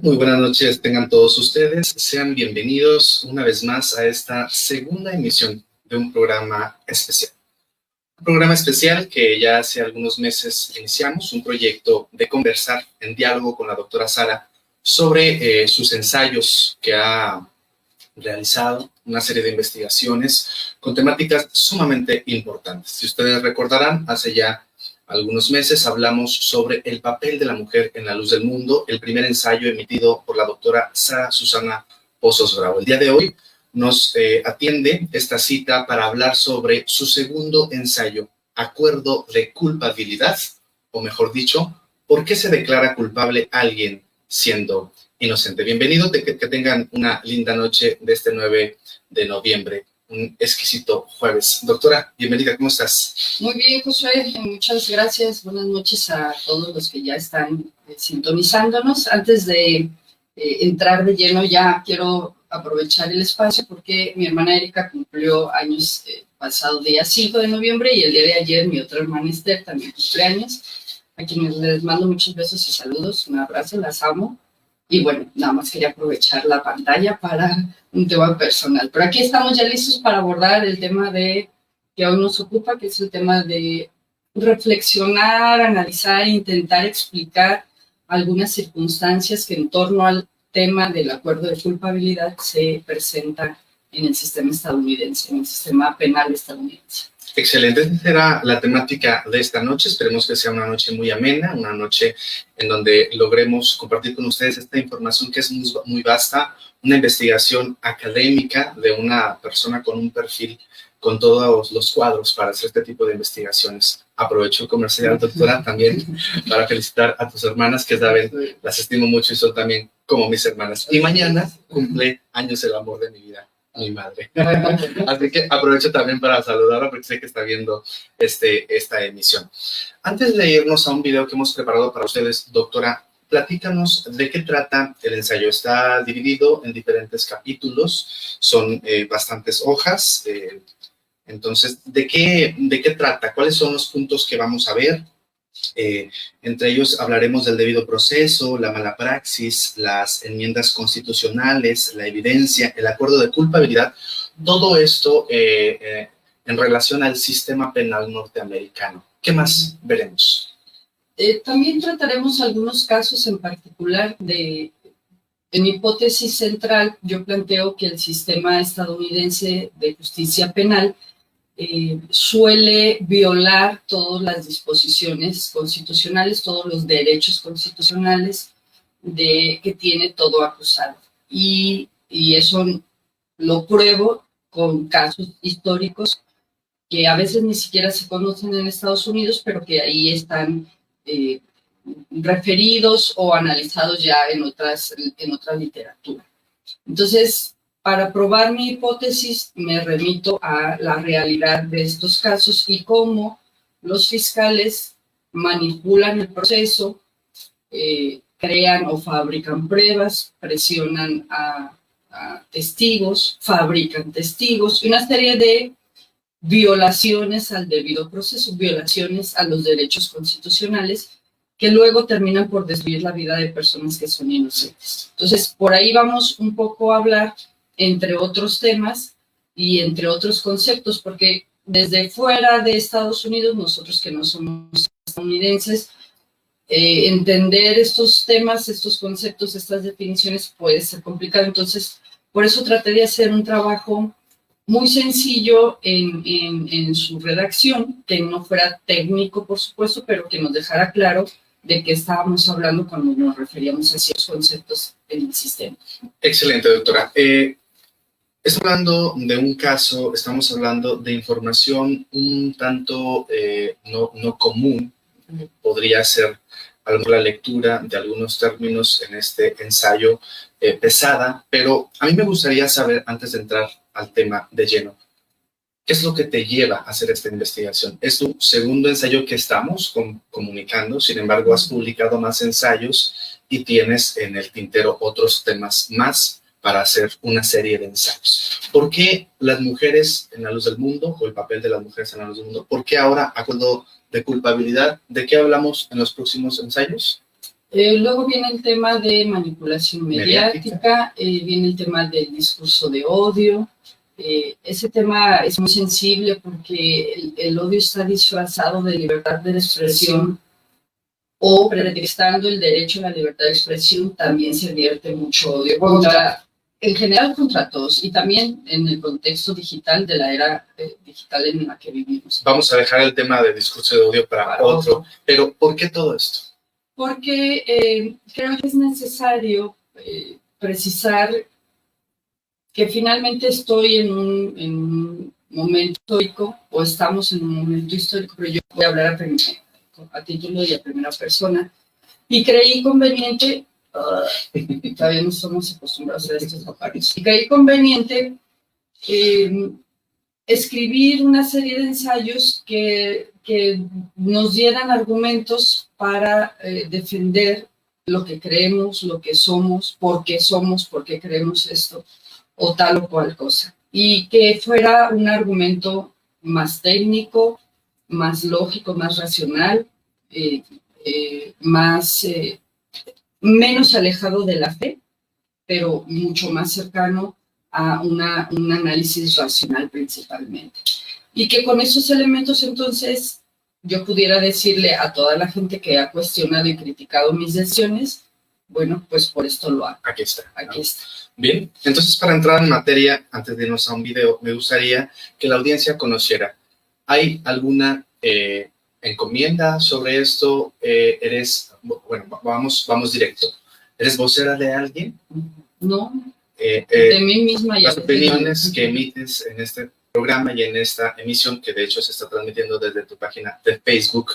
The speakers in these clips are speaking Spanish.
Muy buenas noches, tengan todos ustedes. Sean bienvenidos una vez más a esta segunda emisión de un programa especial. Un programa especial que ya hace algunos meses iniciamos, un proyecto de conversar en diálogo con la doctora Sara sobre sus ensayos que ha realizado, una serie de investigaciones con temáticas sumamente importantes. Si ustedes recordarán, hace ya algunos meses hablamos sobre el papel de la mujer en la luz del mundo, el primer ensayo emitido por la doctora Sara Susana Pozos Bravo. El día de hoy nos atiende esta cita para hablar sobre su segundo ensayo, Acuerdo de Culpabilidad, o mejor dicho, ¿por qué se declara culpable alguien siendo inocente? Bienvenido, que tengan una linda noche de este 9 de noviembre. Un exquisito jueves. Doctora, bienvenida, ¿cómo estás? Muy bien, Josué, muchas gracias. Buenas noches a todos los que ya están sintonizándonos. Antes de entrar de lleno, ya quiero aprovechar el espacio porque mi hermana Erika cumplió años pasado día 5 de noviembre y el día de ayer mi otra hermana Esther también cumpleaños, a quienes les mando muchos besos y saludos, un abrazo, las amo. Y bueno, nada más quería aprovechar la pantalla para un tema personal. Pero aquí estamos ya listos para abordar el tema que hoy nos ocupa, que es el tema de reflexionar, analizar, intentar explicar algunas circunstancias que en torno al tema del acuerdo de culpabilidad se presentan en el sistema estadounidense, en el sistema penal estadounidense. Excelente, esa será la temática de esta noche. Esperemos que sea una noche muy amena, una noche en donde logremos compartir con ustedes esta información que es muy vasta, una investigación académica de una persona con un perfil con todos los cuadros para hacer este tipo de investigaciones. Aprovecho el comercial, doctora, también para felicitar a tus hermanas, que saben, las estimo mucho y son también como mis hermanas. Y mañana cumple años el amor de mi vida, mi madre. Así que aprovecho también para saludarla porque sé que está viendo esta emisión. Antes de irnos a un video que hemos preparado para ustedes, doctora, platícanos de qué trata el ensayo. Está dividido en diferentes capítulos, son bastantes hojas. Entonces, ¿de qué trata? ¿Cuáles son los puntos que vamos a ver? Entre ellos hablaremos del debido proceso, la mala praxis, las enmiendas constitucionales, la evidencia, el acuerdo de culpabilidad, todo esto en relación al sistema penal norteamericano. ¿Qué más veremos? También trataremos algunos casos en particular en mi hipótesis central. Yo planteo que el sistema estadounidense de justicia penal suele violar todas las disposiciones constitucionales, todos los derechos constitucionales que tiene todo acusado. Y eso lo pruebo con casos históricos que a veces ni siquiera se conocen en Estados Unidos, pero que ahí están referidos o analizados ya en otra literatura. Entonces, para probar mi hipótesis, me remito a la realidad de estos casos y cómo los fiscales manipulan el proceso, crean o fabrican pruebas, presionan a testigos, fabrican testigos, y una serie de violaciones al debido proceso, violaciones a los derechos constitucionales que luego terminan por destruir la vida de personas que son inocentes. Entonces, por ahí vamos un poco a hablar entre otros temas y entre otros conceptos, porque desde fuera de Estados Unidos, nosotros que no somos estadounidenses, entender estos temas, estos conceptos, estas definiciones puede ser complicado. Entonces, por eso traté de hacer un trabajo muy sencillo en su redacción, que no fuera técnico, por supuesto, pero que nos dejara claro de qué estábamos hablando cuando nos referíamos a ciertos conceptos en el sistema. Excelente, doctora. Estamos hablando de un caso, estamos hablando de información un tanto no común. Podría ser a lo mejor la lectura de algunos términos en este ensayo pesada, pero a mí me gustaría saber, antes de entrar al tema de lleno, ¿qué es lo que te lleva a hacer esta investigación? Es tu segundo ensayo que estamos comunicando, sin embargo has publicado más ensayos y tienes en el tintero otros temas más para hacer una serie de ensayos. ¿Por qué las mujeres en la luz del mundo, o el papel de las mujeres en la luz del mundo? ¿Por qué ahora acuerdo de culpabilidad? ¿De qué hablamos en los próximos ensayos? Luego viene el tema de manipulación mediática, viene el tema del discurso de odio. Ese tema es muy sensible porque el odio está disfrazado de libertad de expresión o pretextando el derecho a la libertad de expresión también se vierte mucho odio en general contra todos y también en el contexto digital de la era digital en la que vivimos. Vamos a dejar el tema del discurso de odio para otro, pero ¿por qué todo esto? Porque creo que es necesario precisar que finalmente estoy en un momento histórico, o estamos en un momento histórico, pero yo voy a hablar a título y a primera persona, y creí conveniente, todavía no somos acostumbrados a estos papeles, y creí conveniente escribir una serie de ensayos que nos dieran argumentos para defender lo que creemos, lo que somos, por qué creemos esto, o tal o cual cosa. Y que fuera un argumento más técnico, más lógico, más racional, menos alejado de la fe, pero mucho más cercano a un análisis racional principalmente. Y que con esos elementos entonces yo pudiera decirle a toda la gente que ha cuestionado y criticado mis decisiones, bueno, pues por esto lo hago. Aquí está. Aquí está. Bien, entonces para entrar en materia, antes de irnos a un video, me gustaría que la audiencia conociera. ¿Hay alguna encomienda sobre esto? Bueno, vamos directo. ¿Eres vocera de alguien? No, de mí misma. Las opiniones que emites en este programa y en esta emisión, que de hecho se está transmitiendo desde tu página de Facebook,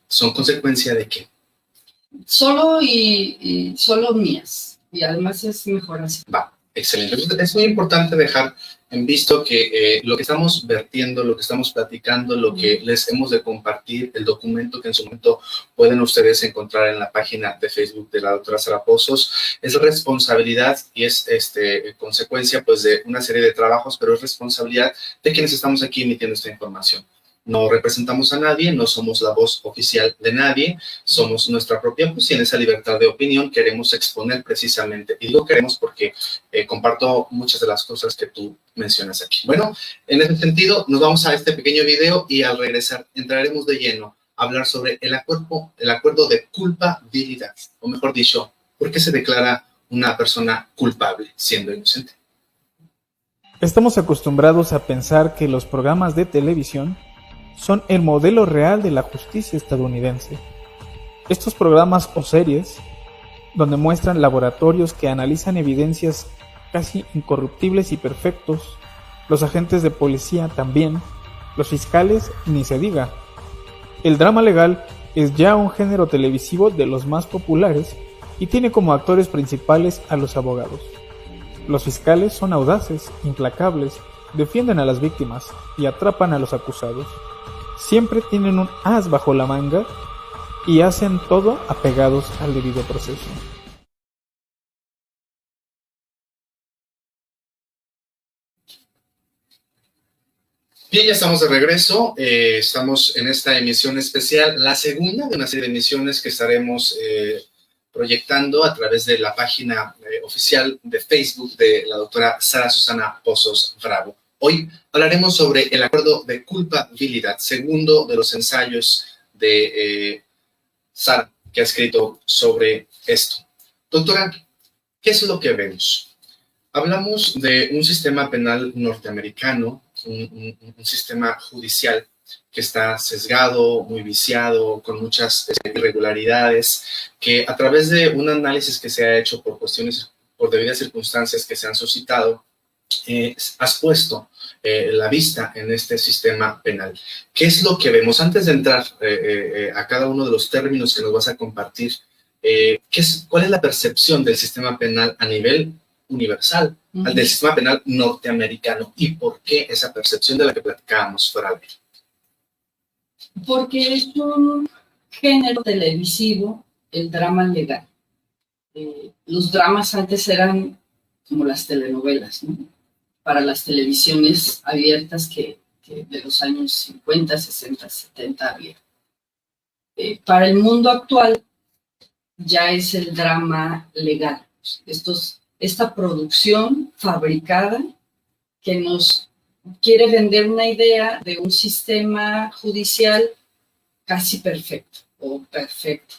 ¿son consecuencia de qué? Solo solo mías. Y además es mejor así. Va, excelente. Es muy importante dejar en visto que lo que estamos vertiendo, lo que estamos platicando, lo que les hemos de compartir, el documento que en su momento pueden ustedes encontrar en la página de Facebook de la doctora Sara Pozos, es responsabilidad y es consecuencia pues de una serie de trabajos, pero es responsabilidad de quienes estamos aquí emitiendo esta información. No representamos a nadie, no somos la voz oficial de nadie, somos nuestra propia voz y en esa libertad de opinión queremos exponer precisamente. Y digo queremos porque comparto muchas de las cosas que tú mencionas aquí. Bueno, en ese sentido nos vamos a este pequeño video y al regresar entraremos de lleno a hablar sobre el acuerdo de culpabilidad, o mejor dicho, ¿por qué se declara una persona culpable siendo inocente? Estamos acostumbrados a pensar que los programas de televisión son el modelo real de la justicia estadounidense. Estos programas o series, donde muestran laboratorios que analizan evidencias casi incorruptibles y perfectos, los agentes de policía también, los fiscales ni se diga. El drama legal es ya un género televisivo de los más populares y tiene como actores principales a los abogados. Los fiscales son audaces, implacables, defienden a las víctimas y atrapan a los acusados. Siempre tienen un as bajo la manga y hacen todo apegados al debido proceso. Bien, ya estamos de regreso. Estamos en esta emisión especial, la segunda de una serie de emisiones que estaremos proyectando a través de la página oficial de Facebook de la doctora Sara Susana Pozos Bravo. Hoy hablaremos sobre el acuerdo de culpabilidad, segundo de los ensayos de Sara, que ha escrito sobre esto. Doctora, ¿qué es lo que vemos? Hablamos de un sistema penal norteamericano, un sistema judicial que está sesgado, muy viciado, con muchas irregularidades, que a través de un análisis que se ha hecho por cuestiones, por debidas circunstancias que se han suscitado, has puesto la vista en este sistema penal. ¿Qué es lo que vemos? Antes de entrar a cada uno de los términos que nos vas a compartir, ¿cuál es la percepción del sistema penal a nivel universal, al del sistema penal norteamericano, y por qué esa percepción de la que platicábamos fuera de él? Porque es un género televisivo, el drama legal. Los dramas antes eran como las telenovelas, ¿no? Para las televisiones abiertas que de los años 50, 60, 70 había. Para el mundo actual ya es el drama legal. Esta producción fabricada que nos quiere vender una idea de un sistema judicial casi perfecto o perfecto,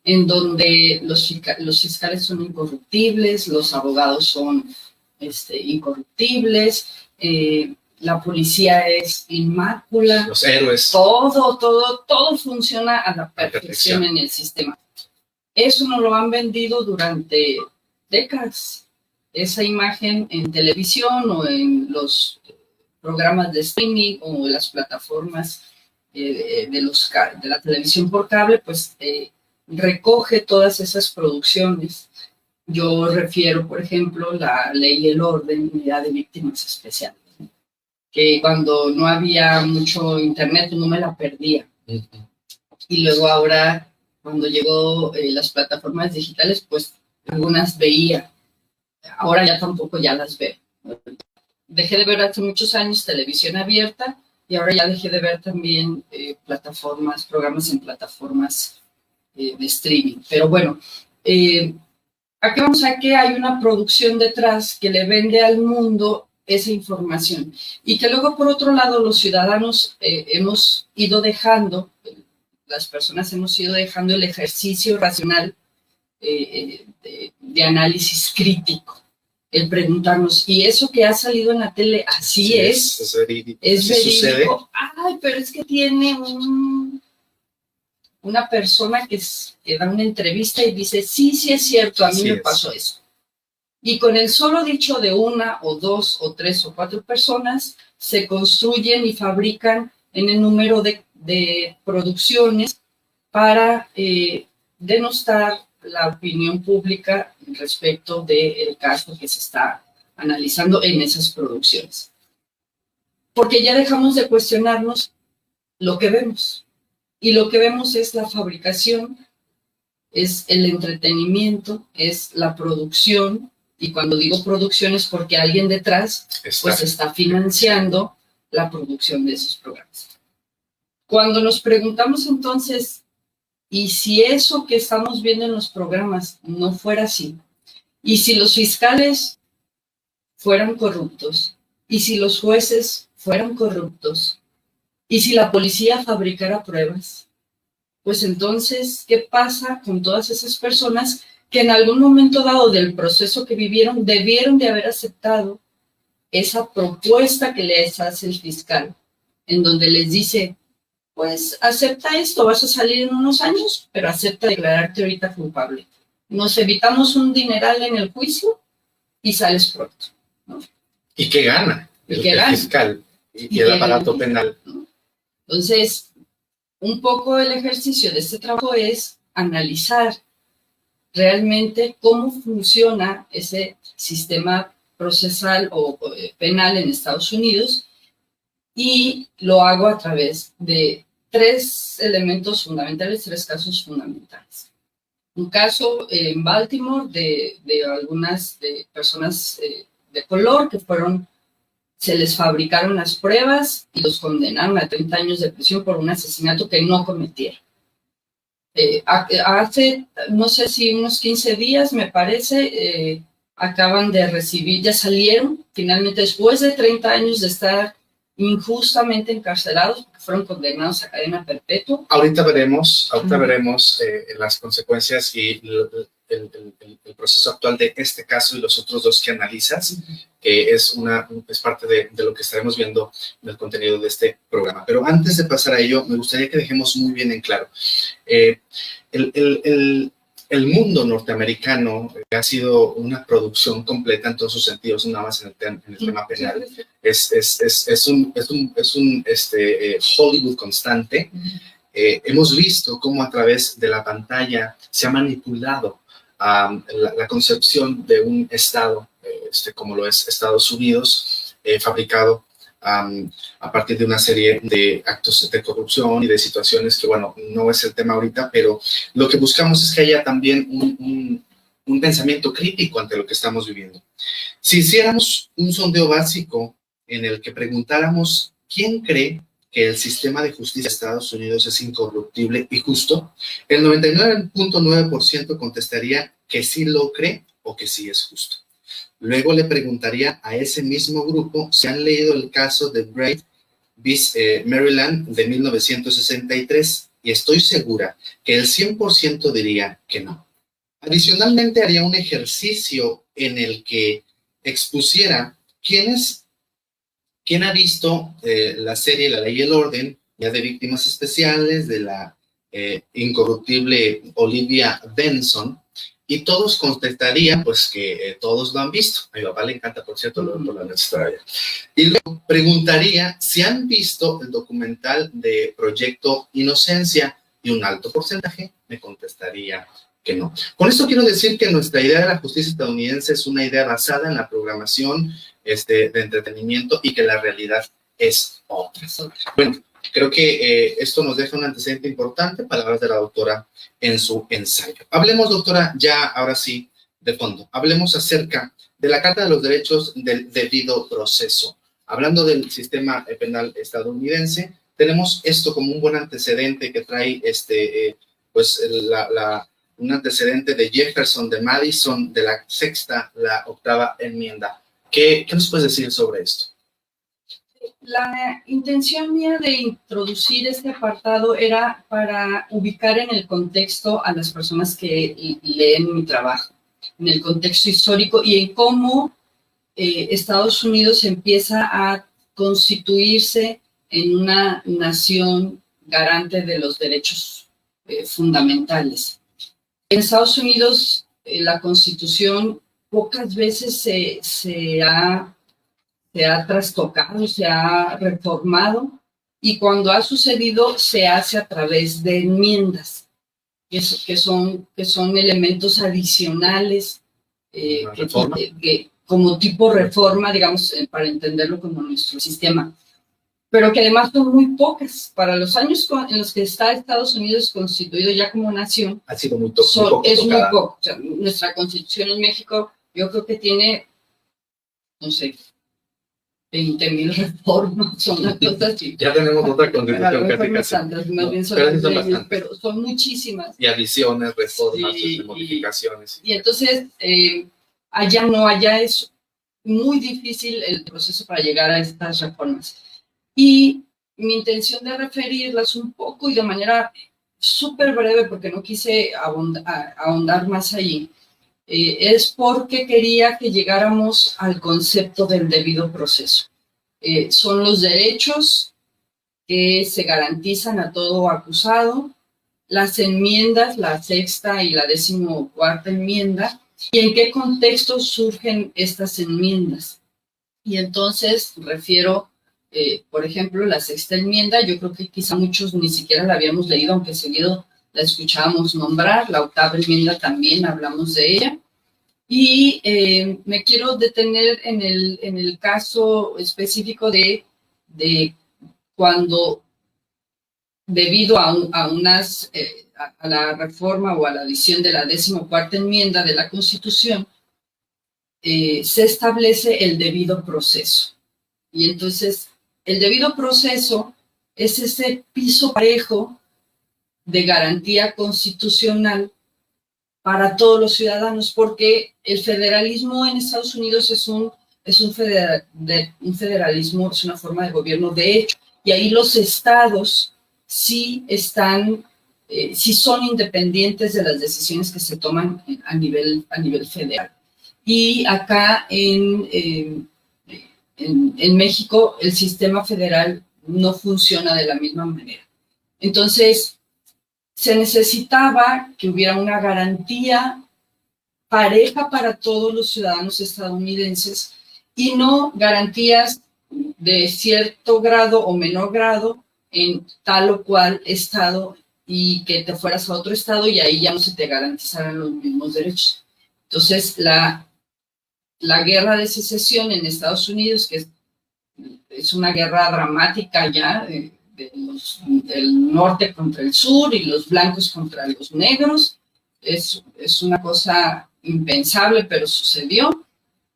en donde los fiscales son incorruptibles, los abogados son incorruptibles, la policía es inmácula, los héroes. Todo funciona a la perfección en el sistema. Eso nos lo han vendido durante décadas. Esa imagen en televisión o en los programas de streaming o las plataformas de la televisión por cable, pues recoge todas esas producciones. Yo refiero, por ejemplo, la Ley y el Orden, Unidad de Víctimas Especiales, ¿no? Que cuando no había mucho internet no me la perdía. Y luego ahora, cuando llegó las plataformas digitales, pues algunas veía. Ahora ya tampoco ya las veo. Dejé de ver hace muchos años televisión abierta y ahora ya dejé de ver también programas en plataformas de streaming. Pero bueno, aquí vamos a que hay una producción detrás que le vende al mundo esa información y que luego, por otro lado, los ciudadanos hemos ido dejando, las personas hemos ido dejando el ejercicio racional de análisis crítico. El preguntarnos, ¿y eso que ha salido en la tele así es? Es verídico. ¿Es verídico? Ay, pero es que tiene una persona que da una entrevista y dice, sí es cierto, a mí me pasó eso. Y con el solo dicho de una o dos o tres o cuatro personas, se construyen y fabrican en el número de producciones para denostar la opinión pública respecto del caso que se está analizando en esas producciones. Porque ya dejamos de cuestionarnos lo que vemos. Y lo que vemos es la fabricación, es el entretenimiento, es la producción. Y cuando digo producción es porque alguien detrás pues está financiando la producción de esos programas. Cuando nos preguntamos entonces, ¿y si eso que estamos viendo en los programas no fuera así? ¿Y si los fiscales fueran corruptos? ¿Y si los jueces fueran corruptos? ¿Y si la policía fabricara pruebas? Pues entonces, ¿qué pasa con todas esas personas que en algún momento dado del proceso que vivieron debieron de haber aceptado esa propuesta que les hace el fiscal, en donde les dice, pues acepta esto, vas a salir en unos años, pero acepta declararte ahorita culpable. Nos evitamos un dineral en el juicio y sales pronto, ¿no? ¿Y qué gana el fiscal y el aparato penal? ¿No? Entonces, un poco el ejercicio de este trabajo es analizar realmente cómo funciona ese sistema procesal o penal en Estados Unidos, y lo hago a través de tres elementos fundamentales, tres casos fundamentales. Un caso en Baltimore de algunas personas de color que se les fabricaron las pruebas y los condenaron a 30 años de prisión por un asesinato que no cometieron. Hace, no sé si unos 15 días, me parece, acaban de recibir, ya salieron finalmente después de 30 años de estar injustamente encarcelados porque fueron condenados a cadena perpetua. Ahorita veremos las consecuencias y el proceso actual de este caso y los otros dos que analizas, que es parte de lo que estaremos viendo en el contenido de este programa. Pero antes de pasar a ello, me gustaría que dejemos muy bien en claro, el mundo norteamericano ha sido una producción completa en todos sus sentidos, nada más en el tema penal. Es un Hollywood constante. Hemos visto cómo a través de la pantalla se ha manipulado la concepción de un Estado, como lo es Estados Unidos, fabricado a partir de una serie de actos de corrupción y de situaciones que, bueno, no es el tema ahorita, pero lo que buscamos es que haya también un pensamiento crítico ante lo que estamos viviendo. Si hiciéramos un sondeo básico en el que preguntáramos quién cree que el sistema de justicia de Estados Unidos es incorruptible y justo, el 99.9% contestaría que sí lo cree o que sí es justo. Luego le preguntaría a ese mismo grupo si han leído el caso de Braid v. Maryland de 1963 y estoy segura que el 100% diría que no. Adicionalmente haría un ejercicio en el que expusiera quién ha visto la serie La Ley y el Orden, ya de víctimas especiales, de la incorruptible Olivia Benson, y todos contestarían pues que todos lo han visto. A mi papá le encanta, por cierto, por la historia. Y luego preguntaría si han visto el documental de Proyecto Inocencia, y un alto porcentaje me contestaría que no. Con esto quiero decir que nuestra idea de la justicia estadounidense es una idea basada en la programación de entretenimiento y que la realidad es otra. Bueno, creo que esto nos deja un antecedente importante, palabras de la doctora en su ensayo. Hablemos, doctora, ya ahora sí, de fondo. Hablemos acerca de la Carta de los Derechos del Debido Proceso. Hablando del sistema penal estadounidense, tenemos esto como un buen antecedente que trae un antecedente de Jefferson, de Madison, de la sexta, la octava enmienda. ¿Qué nos puedes decir sobre esto? La intención mía de introducir este apartado era para ubicar en el contexto a las personas que leen mi trabajo, en el contexto histórico y en cómo Estados Unidos empieza a constituirse en una nación garante de los derechos fundamentales. En Estados Unidos, la Constitución pocas veces se ha trastocado, se ha reformado, y cuando ha sucedido se hace a través de enmiendas, que son elementos adicionales, como tipo reforma, digamos, para entenderlo como nuestro sistema, pero que además son muy pocas. Para los años en los que está Estados Unidos constituido ya como nación, ha sido muy poco. Es muy poco. O sea, nuestra Constitución en México, yo creo que tiene, no sé, 20,000 reformas, son una cosa así. Ya tenemos otra Constitución casi. Más bien son leyes, pero son muchísimas. Y adiciones, reformas, modificaciones. Y entonces, allá es muy difícil el proceso para llegar a estas reformas. Y mi intención de referirlas un poco y de manera súper breve, porque no quise ahondar más allí, es porque quería que llegáramos al concepto del debido proceso. Son los derechos que se garantizan a todo acusado, las enmiendas, la sexta y la 14ª enmienda, y en qué contexto surgen estas enmiendas. Y entonces refiero, por ejemplo, la sexta enmienda, yo creo que quizá muchos ni siquiera la habíamos leído, aunque seguido la escuchábamos nombrar. La octava enmienda también hablamos de ella. Y me quiero detener en el caso específico de cuando, debido a la reforma o a la adición de la 14ª enmienda de la Constitución, se establece el debido proceso. Y entonces, el debido proceso es ese piso parejo de garantía constitucional para todos los ciudadanos, porque el federalismo en Estados Unidos es un federalismo, es una forma de gobierno de hecho, y ahí los estados sí están sí son independientes de las decisiones que se toman a nivel federal. Y acá en México el sistema federal no funciona de la misma manera. Entonces, se necesitaba que hubiera una garantía pareja para todos los ciudadanos estadounidenses y no garantías de cierto grado o menor grado en tal o cual estado y que te fueras a otro estado y ahí ya no se te garantizaran los mismos derechos. Entonces, la guerra de secesión en Estados Unidos, que es una guerra dramática ya, del norte contra el sur y los blancos contra los negros, es una cosa impensable, pero sucedió.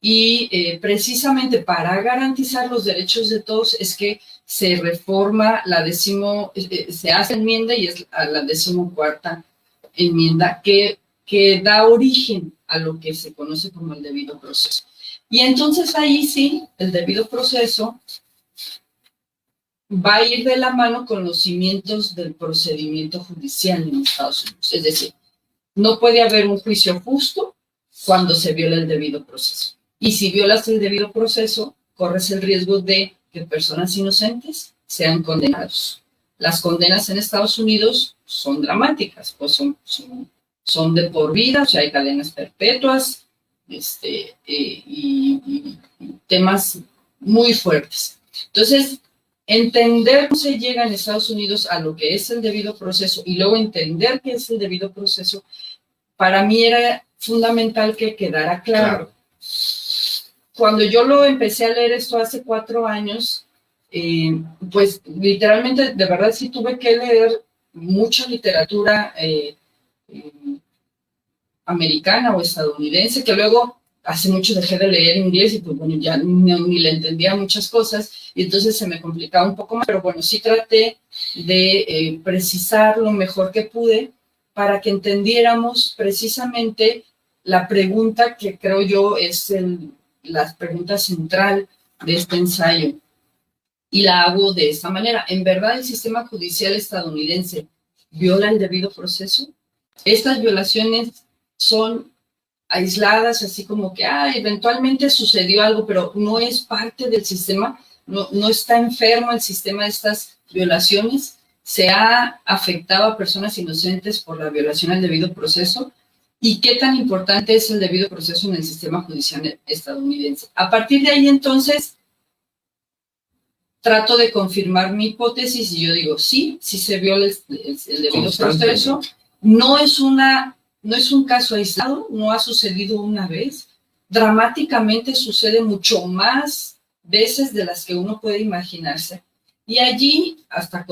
Y precisamente para garantizar los derechos de todos es que se reforma se hace enmienda y es la 14ª enmienda que da origen a lo que se conoce como el debido proceso. Y entonces ahí sí, el debido proceso va a ir de la mano con los cimientos del procedimiento judicial en Estados Unidos. Es decir, no puede haber un juicio justo cuando se viola el debido proceso. Y si violas el debido proceso, corres el riesgo de que personas inocentes sean condenados. Las condenas en Estados Unidos son dramáticas, pues son de por vida, o sea, hay cadenas perpetuas y temas muy fuertes. Entonces, entender cómo se llega en Estados Unidos a lo que es el debido proceso y luego entender qué es el debido proceso, para mí era fundamental que quedara claro. Cuando yo lo empecé a leer esto hace 4 años, pues literalmente, de verdad sí tuve que leer mucha literatura americana o estadounidense, que luego hace mucho dejé de leer inglés y pues bueno, ya ni le entendía muchas cosas y entonces se me complicaba un poco más, pero bueno, sí traté de precisar lo mejor que pude para que entendiéramos precisamente la pregunta que creo yo es la pregunta central de este ensayo. Y la hago de esta manera. ¿En verdad el sistema judicial estadounidense viola el debido proceso? Estas violaciones son aisladas, así como que eventualmente sucedió algo, pero no es parte del sistema, no está enfermo el sistema de estas violaciones. Se ha afectado a personas inocentes por la violación al debido proceso. ¿Y qué tan importante es el debido proceso en el sistema judicial estadounidense? A partir de ahí, entonces, trato de confirmar mi hipótesis y yo digo, sí se viola el debido proceso. No es un caso aislado, no ha sucedido una vez. Dramáticamente sucede mucho más veces de las que uno puede imaginarse. Y allí, hasta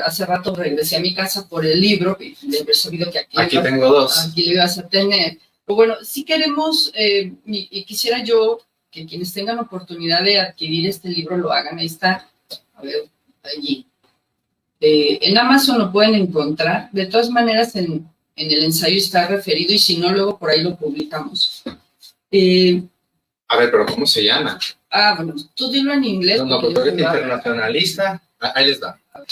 hace rato regresé a mi casa por el libro, y de haber sabido que aquí tengo 2. Aquí lo ibas a tener. Pero bueno, si queremos, y quisiera yo que quienes tengan oportunidad de adquirir este libro lo hagan. Ahí está, a ver, allí. En Amazon lo pueden encontrar. De todas maneras, en el ensayo está referido y si no, luego por ahí lo publicamos. A ver, pero ¿cómo se llama? Bueno, tú dilo en inglés. No, porque tú eres internacionalista. Ahí les da. A ver,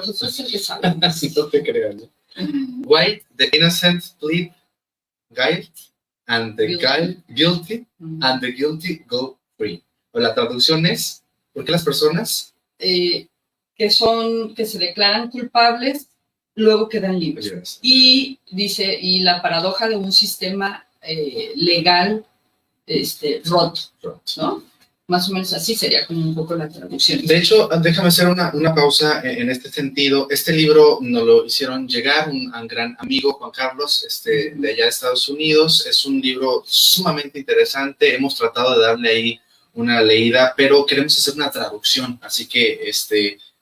eso es el que sabe. Así no te creas. White, the innocent plead guilty, and the guilty and the guilty go free. O la traducción es, ¿por qué las personas que se declaran culpables luego quedan libres? Yes. Y dice, y la paradoja de un sistema legal roto, ¿no? Más o menos así sería como un poco la traducción. De hecho, déjame hacer una pausa en este sentido. Este libro nos lo hicieron llegar un gran amigo, Juan Carlos, de allá de Estados Unidos. Es un libro sumamente interesante. Hemos tratado de darle ahí una leída, pero queremos hacer una traducción. Así que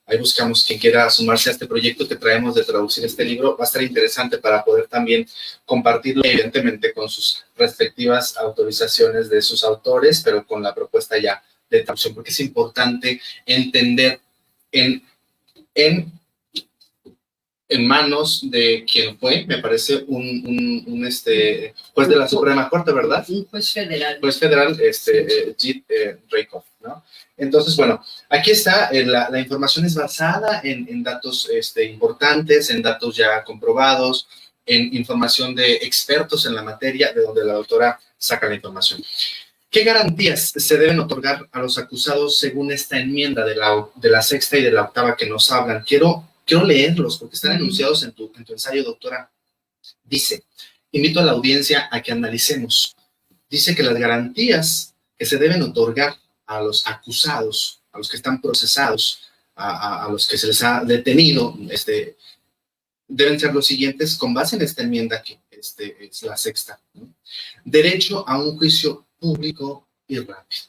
ahí buscamos quien quiera sumarse a este proyecto que traemos de traducir este libro. Va a estar interesante para poder también compartirlo, evidentemente, con sus respectivas autorizaciones de sus autores, pero con la propuesta ya de traducción, porque es importante entender en en manos de quien fue, me parece, un juez de la Suprema Corte, ¿verdad? Un juez federal. Juez federal, Jeet Rakoff, ¿no? Entonces, bueno, aquí está, la información es basada en datos importantes, en datos ya comprobados, en información de expertos en la materia, de donde la doctora saca la información. ¿Qué garantías se deben otorgar a los acusados según esta enmienda de la sexta y de la octava que nos hablan? Quiero leerlos porque están enunciados en tu ensayo, doctora. Dice, invito a la audiencia a que analicemos. Dice que las garantías que se deben otorgar a los acusados, a los que están procesados, a los que se les ha detenido, deben ser los siguientes con base en esta enmienda que es la sexta, ¿no? Derecho a un juicio público y rápido.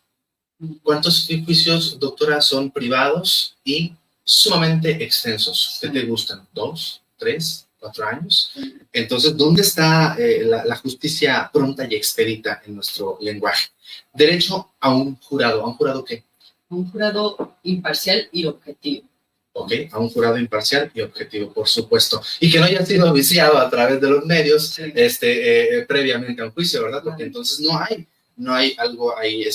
¿Cuántos juicios, doctora, son privados y sumamente extensos? ¿Qué te gustan? ¿2, 3, 4 años? Entonces, ¿dónde está la justicia pronta y expedita en nuestro lenguaje? Derecho a un jurado. ¿A un jurado qué? Un jurado imparcial y objetivo. Ok, a un jurado imparcial y objetivo, por supuesto. Y que no haya sido viciado a través de los medios, sí, previamente a un juicio, ¿verdad? Porque entonces no hay algo ahí,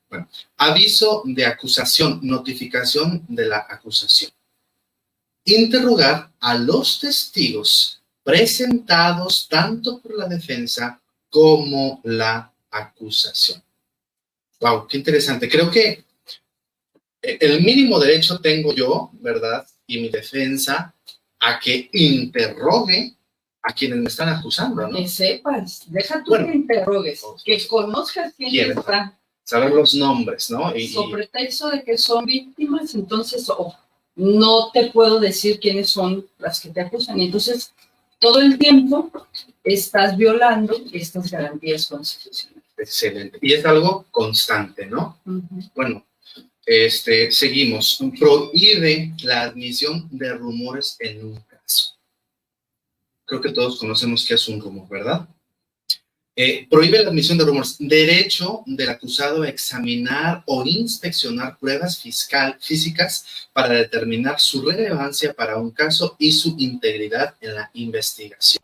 bueno. Aviso de acusación, notificación de la acusación. Interrogar a los testigos presentados tanto por la defensa como la acusación. Wow, qué interesante. Creo que el mínimo derecho tengo yo, ¿verdad? Y mi defensa a que interrogue a quienes me están acusando, ¿no? Que sepas, deja tú que interrogues, que conozcas quién está. Saber los nombres, ¿no? Sobre pretexto de que son víctimas, entonces no te puedo decir quiénes son las que te acusan. Y entonces, todo el tiempo estás violando estas garantías constitucionales. Excelente. Y es algo constante, ¿no? Bueno, seguimos. Prohíbe la admisión de rumores en un caso. Creo que todos conocemos qué es un rumor, ¿verdad? Prohíbe la admisión de rumores. Derecho del acusado a examinar o inspeccionar pruebas físicas para determinar su relevancia para un caso y su integridad en la investigación.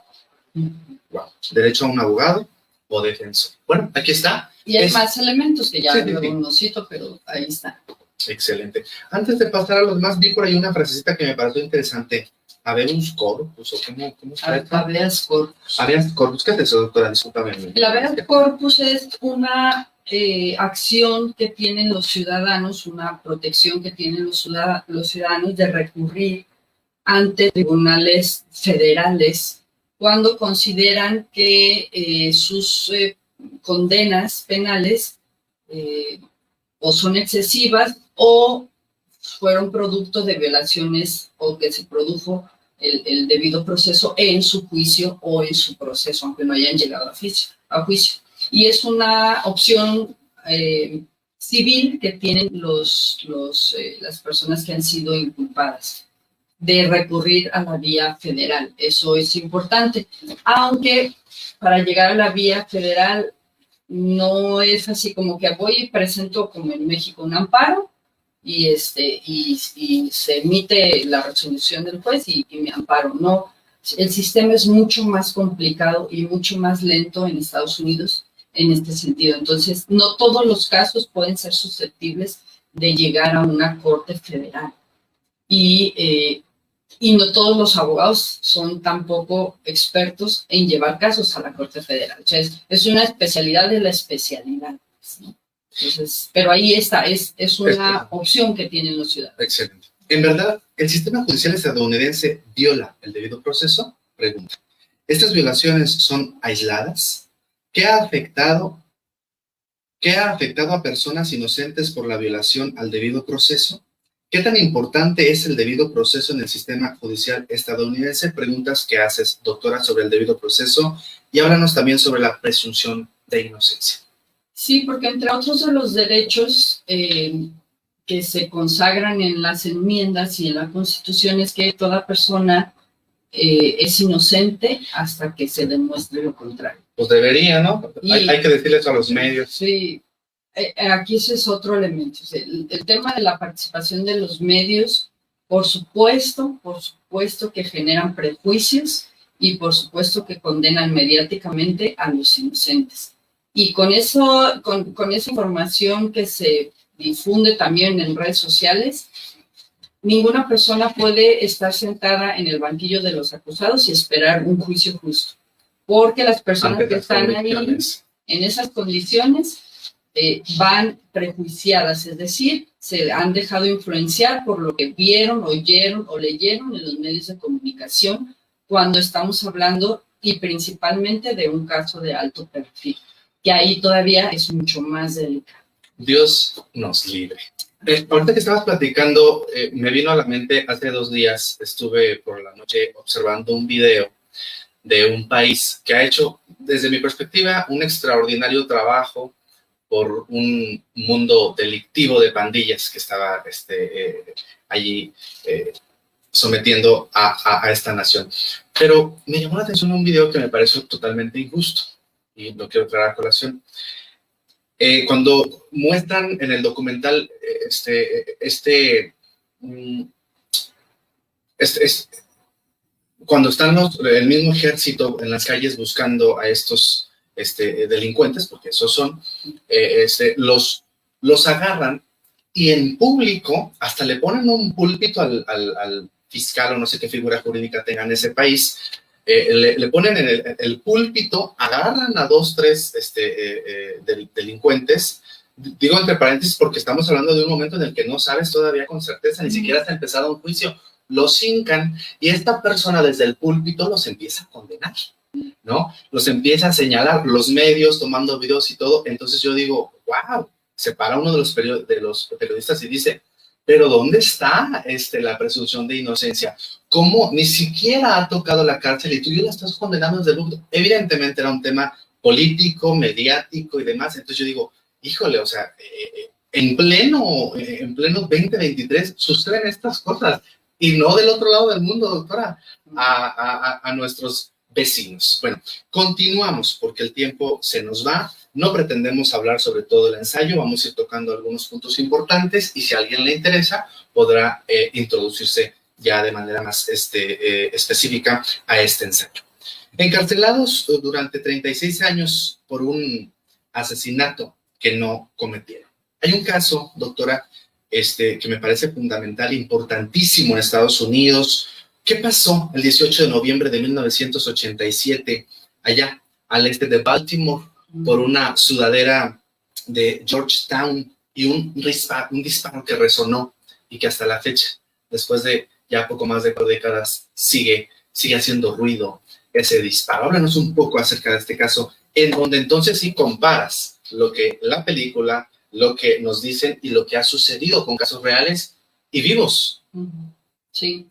Wow. Derecho a un abogado o defensor. Bueno, aquí está. Y hay más elementos que ya luego no cito, pero ahí está. Excelente. Antes de pasar a los demás, vi por ahí una frasecita que me pareció interesante. Habeas corpus, ¿o cómo está esto? Habeas corpus. Habeas corpus, ¿qué es eso, doctora? Discúlpame. El habeas corpus es una acción que tienen los ciudadanos, una protección que tienen los ciudadanos de recurrir ante tribunales federales cuando consideran que sus condenas penales o son excesivas o fueron producto de violaciones o que se produjo el debido proceso en su juicio o en su proceso, aunque no hayan llegado a juicio. Y es una opción civil que tienen las personas que han sido inculpadas de recurrir a la vía federal. Eso es importante, aunque para llegar a la vía federal no es así como que voy y presento, como en México, un amparo y se emite la resolución del juez y me amparo. No, el sistema es mucho más complicado y mucho más lento en Estados Unidos en este sentido. Entonces, no todos los casos pueden ser susceptibles de llegar a una corte federal. Y no todos los abogados son tampoco expertos en llevar casos a la Corte Federal. O sea, es una especialidad de la especialidad, ¿no? Entonces, pero ahí está, es una opción que tienen los ciudadanos. Excelente. En verdad, ¿el sistema judicial estadounidense viola el debido proceso? Pregunta. ¿Estas violaciones son aisladas? ¿Qué ha afectado a personas inocentes por la violación al debido proceso? ¿Qué tan importante es el debido proceso en el sistema judicial estadounidense? Preguntas que haces, doctora, sobre el debido proceso. Y háblanos también sobre la presunción de inocencia. Sí, porque entre otros de los derechos que se consagran en las enmiendas y en la Constitución es que toda persona es inocente hasta que se demuestre lo contrario. Pues debería, ¿no? Hay que decirle eso a los medios. Sí. Aquí ese es otro elemento. El tema de la participación de los medios Por supuesto que generan prejuicios y por supuesto que condenan mediáticamente a los inocentes. Y con eso, con esa información que se difunde también en redes sociales, ninguna persona puede estar sentada en el banquillo de los acusados y esperar un juicio justo, porque las personas que están ahí en esas condiciones van prejuiciadas, es decir, se han dejado influenciar por lo que vieron, oyeron o leyeron en los medios de comunicación cuando estamos hablando y principalmente de un caso de alto perfil, que ahí todavía es mucho más delicado. Dios nos libre. Ahorita que estabas platicando, me vino a la mente, hace 2 días estuve por la noche observando un video de un país que ha hecho, desde mi perspectiva, un extraordinario trabajo por un mundo delictivo de pandillas que estaba allí sometiendo a esta nación. Pero me llamó la atención un video que me pareció totalmente injusto y lo quiero traer a colación. Cuando muestran en el documental cuando están el mismo ejército en las calles buscando a estos delincuentes, porque esos son, los agarran y en público hasta le ponen un púlpito al fiscal o no sé qué figura jurídica tenga en ese país, le ponen en el púlpito, agarran a 2, 3 delincuentes, digo entre paréntesis porque estamos hablando de un momento en el que no sabes todavía con certeza, ni siquiera está empezado un juicio, los hincan y esta persona desde el púlpito los empieza a condenar, ¿no? Los empieza a señalar, los medios tomando videos y todo. Entonces yo digo, wow, se para uno de los periodistas y dice, pero ¿dónde está la presunción de inocencia? ¿Cómo ni siquiera ha tocado la cárcel y tú ya la estás condenando desde el púlpito? Evidentemente era un tema político, mediático y demás. Entonces yo digo, híjole, o sea, en pleno 2023 suceden estas cosas. Y no del otro lado del mundo, doctora, a nuestros vecinos. Bueno, continuamos porque el tiempo se nos va. No pretendemos hablar sobre todo el ensayo, vamos a ir tocando algunos puntos importantes y si a alguien le interesa, podrá introducirse ya de manera más específica a este ensayo. Encarcelados durante 36 años por un asesinato que no cometieron. Hay un caso, doctora, que me parece fundamental, importantísimo en Estados Unidos. ¿Qué pasó el 18 de noviembre de 1987 allá al este de Baltimore por una sudadera de Georgetown y un disparo que resonó y que hasta la fecha, después de ya poco más de 4 décadas, sigue haciendo ruido ese disparo? Háblanos un poco acerca de este caso, en donde entonces sí comparas lo que la película, lo que nos dicen y lo que ha sucedido con casos reales y vivos. Sí.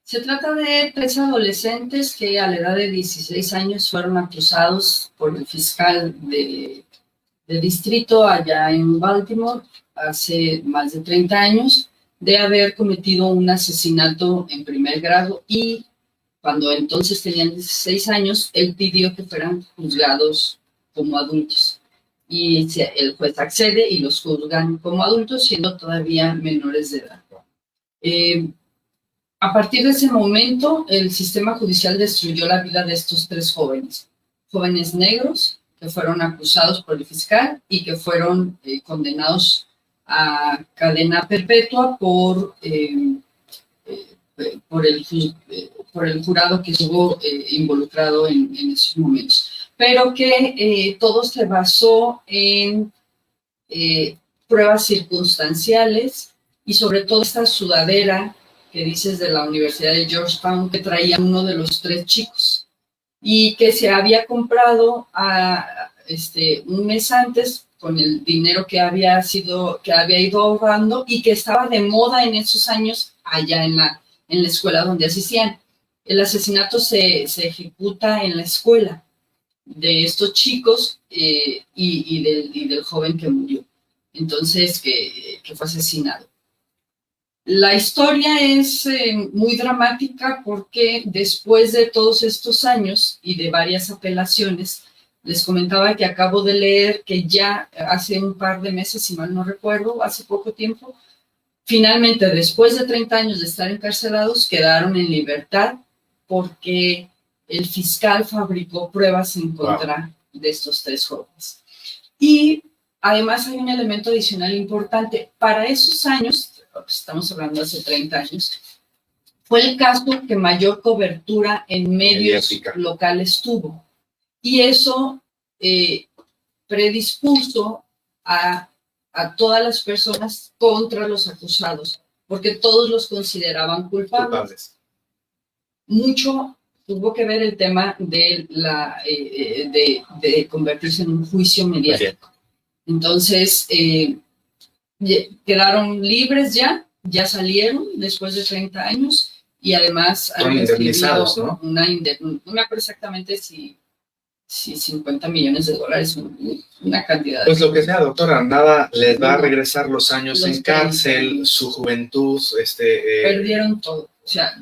Se trata de 3 adolescentes que a la edad de 16 años fueron acusados por el fiscal de distrito allá en Baltimore hace más de 30 años de haber cometido un asesinato en primer grado y cuando entonces tenían 16 años, él pidió que fueran juzgados como adultos. Y el juez accede y los juzgan como adultos, siendo todavía menores de edad. A partir de ese momento, el sistema judicial destruyó la vida de estos 3 jóvenes negros que fueron acusados por el fiscal y que fueron condenados a cadena perpetua por el jurado que estuvo involucrado en esos momentos. Pero que todo se basó en pruebas circunstanciales y sobre todo esta sudadera que dices de la Universidad de Georgetown que traía uno de los 3 chicos y que se había comprado un mes antes con el dinero que había ido ahorrando y que estaba de moda en esos años allá en la escuela donde asistían. El asesinato se ejecuta en la escuela de estos chicos y del joven que murió, entonces que fue asesinado. La historia es muy dramática porque después de todos estos años y de varias apelaciones, les comentaba que acabo de leer que ya hace un par de meses, si mal no recuerdo, hace poco tiempo, Finalmente, después de 30 años de estar encarcelados, quedaron en libertad porque el fiscal fabricó pruebas en contra de estos 3 jóvenes. Y además hay un elemento adicional importante. Para esos años, estamos hablando de hace 30 años, fue el caso que mayor cobertura en medios locales tuvo. Y eso predispuso a todas las personas contra los acusados, porque todos los consideraban culpables. Mucho tuvo que ver el tema de convertirse en un juicio mediático. Entonces, quedaron libres ya salieron después de 30 años y además han recibido, ¿no? No me acuerdo exactamente si 50 millones de dólares, una cantidad. Pues lo que sea, doctora, nada les va a regresar los años en cárcel, su juventud. Perdieron todo. O sea,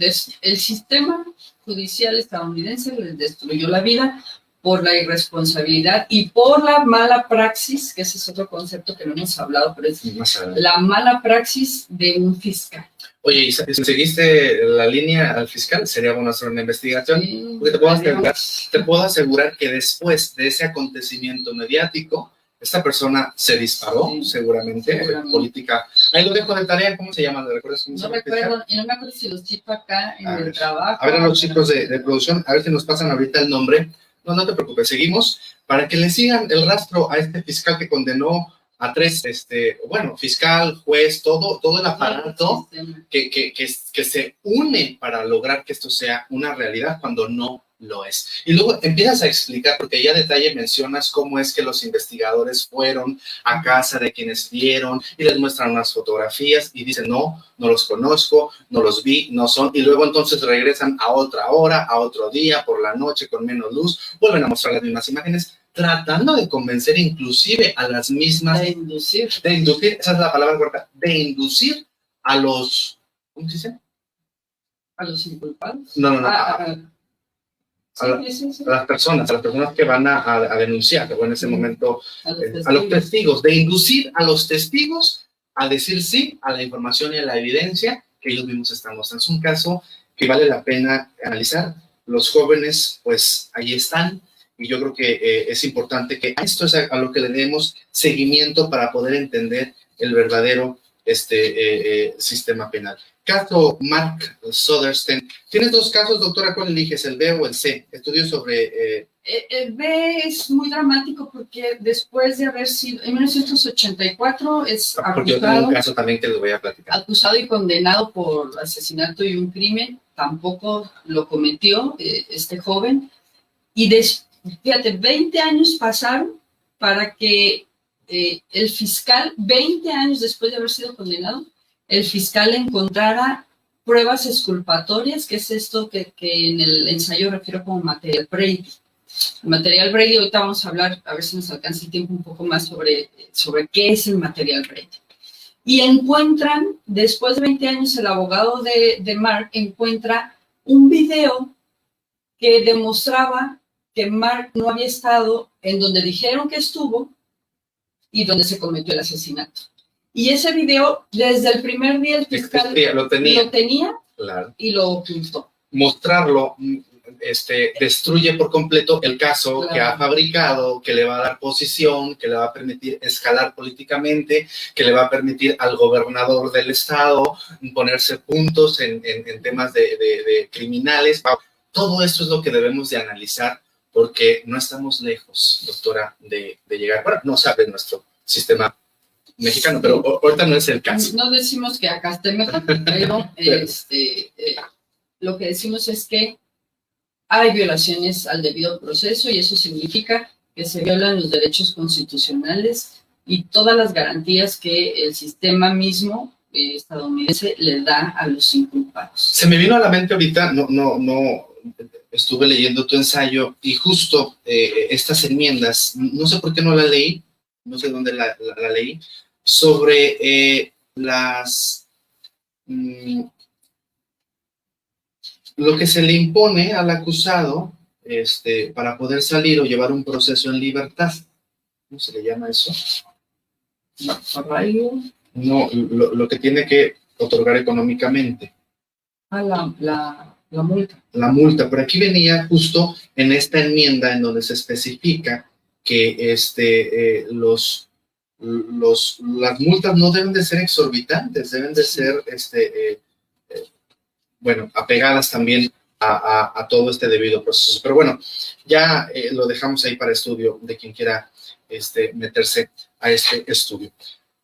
el sistema judicial estadounidense les destruyó la vida por la irresponsabilidad y por la mala praxis, que ese es otro concepto que no hemos hablado, pero es la mala praxis de un fiscal. Oye, ¿y si seguiste la línea al fiscal? Sería bueno hacer una investigación. Sí, porque te puedo asegurar que después de ese acontecimiento mediático, esta persona se disparó, sí, seguramente. Política. Ahí lo dejo de tarea, ¿cómo se llama? ¿Recuerdas cómo se llama? Y no me acuerdo si los chicos acá en el trabajo. A ver a los chicos de producción, a ver si nos pasan ahorita el nombre. No te preocupes, seguimos, para que le sigan el rastro a este fiscal que condenó a 3, fiscal, juez, todo el aparato que se une para lograr que esto sea una realidad cuando no lo es. Y luego empiezas a explicar, porque ya a detalle mencionas cómo es que los investigadores fueron a casa de quienes vieron y les muestran unas fotografías y dicen, no los conozco, no los vi, no son, y luego entonces regresan a otra hora, a otro día, por la noche, con menos luz, vuelven a mostrar las mismas imágenes, tratando de convencer inclusive a las mismas... De inducir, esa es la palabra correcta, de inducir a los... ¿Cómo se dice? ¿A los inculpados? No. A las personas que van a denunciar, que en ese momento, a los testigos, de inducir a los testigos a decir sí a la información y a la evidencia que ellos mismos están mostrando. Es un caso que vale la pena analizar. Los jóvenes, pues, ahí están, y yo creo que es importante que esto es a lo que le demos seguimiento para poder entender el verdadero sistema penal. Caso Mark Sodersten. Tienes 2 casos, doctora, ¿cuál eliges, el B o el C? Estudio sobre... El B es muy dramático porque después de haber sido, en 1984 es acusado... Porque yo tengo un caso también que les voy a platicar. Acusado y condenado por asesinato y un crimen, tampoco lo cometió este joven. Y fíjate, 20 años pasaron para que el fiscal, 20 años después de haber sido condenado, el fiscal encontrara pruebas exculpatorias, que es esto que en el ensayo refiero como material Brady. El material Brady, ahorita vamos a hablar, a ver si nos alcanza el tiempo un poco más sobre qué es el material Brady. Y encuentran, después de 20 años, el abogado de Mark encuentra un video que demostraba que Mark no había estado en donde dijeron que estuvo y donde se cometió el asesinato. Y ese video, desde el primer día, el fiscal lo tenía claro, y lo ocultó. Mostrarlo destruye por completo el caso, claro, que ha fabricado, que le va a dar posición, que le va a permitir escalar políticamente, que le va a permitir al gobernador del estado ponerse puntos en temas de criminales. Todo esto es lo que debemos de analizar, porque no estamos lejos, doctora, de llegar. Bueno, no sabe nuestro sistema mexicano, pero ahorita no es el caso. No decimos que acá esté mejor, pero lo que decimos es que hay violaciones al debido proceso y eso significa que se violan los derechos constitucionales y todas las garantías que el sistema mismo estadounidense le da a los inculpados. Se me vino a la mente ahorita, no estuve leyendo tu ensayo y justo estas enmiendas, no sé por qué no la leí, no sé dónde la leí, sobre lo que se le impone al acusado para poder salir o llevar un proceso en libertad. ¿Cómo se le llama eso? Arraigo. No, lo que tiene que otorgar económicamente. La multa. La multa, pero aquí venía justo en esta enmienda en donde se especifica que las multas no deben de ser exorbitantes, deben de ser bueno, apegadas también a todo este debido proceso. Pero bueno, ya lo dejamos ahí para estudio de quien quiera meterse a este estudio.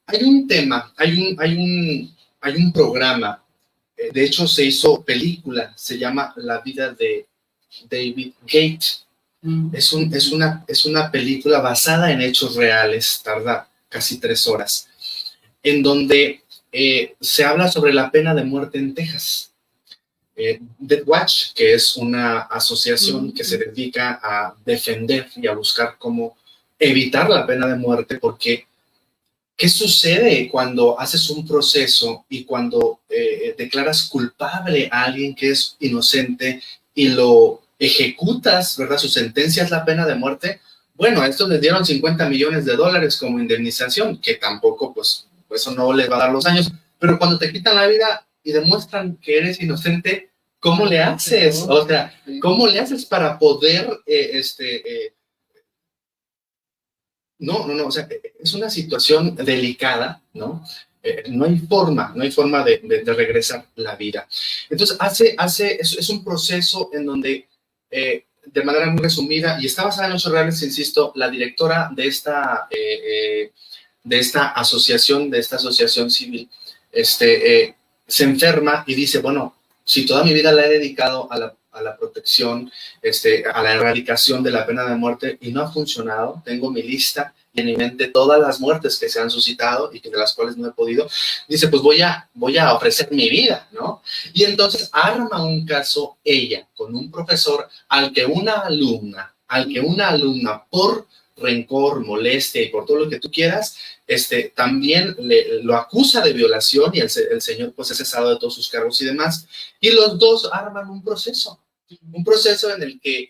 Hay un tema, hay un programa, de hecho se hizo película, se llama La vida de David Gate. Es una película basada en hechos reales, tarda casi 3 horas, en donde se habla sobre la pena de muerte en Texas. Death Watch, que es una asociación que se dedica a defender y a buscar cómo evitar la pena de muerte, porque ¿qué sucede cuando haces un proceso y cuando declaras culpable a alguien que es inocente y lo ejecutas, ¿verdad? Su sentencia es la pena de muerte. Bueno, a estos les dieron $50 millones como indemnización, que tampoco, pues, eso no les va a dar los años. Pero cuando te quitan la vida y demuestran que eres inocente, ¿cómo le haces? O sea, ¿cómo le haces para poder, No, o sea, es una situación delicada, ¿no? No hay forma de regresar la vida. Entonces, es un proceso en donde, de manera muy resumida, y está basada en hechos reales, insisto, la directora de esta asociación civil, se enferma y dice, bueno, si toda mi vida la he dedicado a la protección, a la erradicación de la pena de muerte y no ha funcionado, tengo mi lista y en mi mente todas las muertes que se han suscitado y de las cuales no he podido, dice, pues voy a ofrecer mi vida, ¿no? Y entonces arma un caso ella con un profesor al que una alumna por rencor, molestia y por todo lo que tú quieras, también lo acusa de violación y el señor pues es cesado de todos sus cargos y demás, y los dos arman un proceso en el que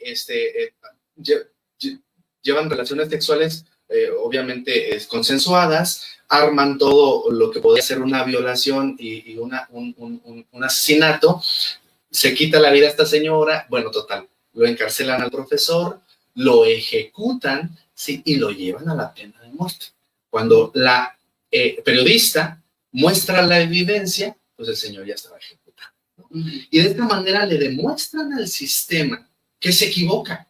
llevan relaciones sexuales obviamente consensuadas, arman todo lo que podría ser una violación y un asesinato, se quita la vida a esta señora, bueno, total, lo encarcelan al profesor, lo ejecutan, sí, y lo llevan a la pena de muerte. Cuando la periodista muestra la evidencia, pues el señor ya estaba ejecutado, ¿no? Y de esta manera le demuestran al sistema que se equivoca.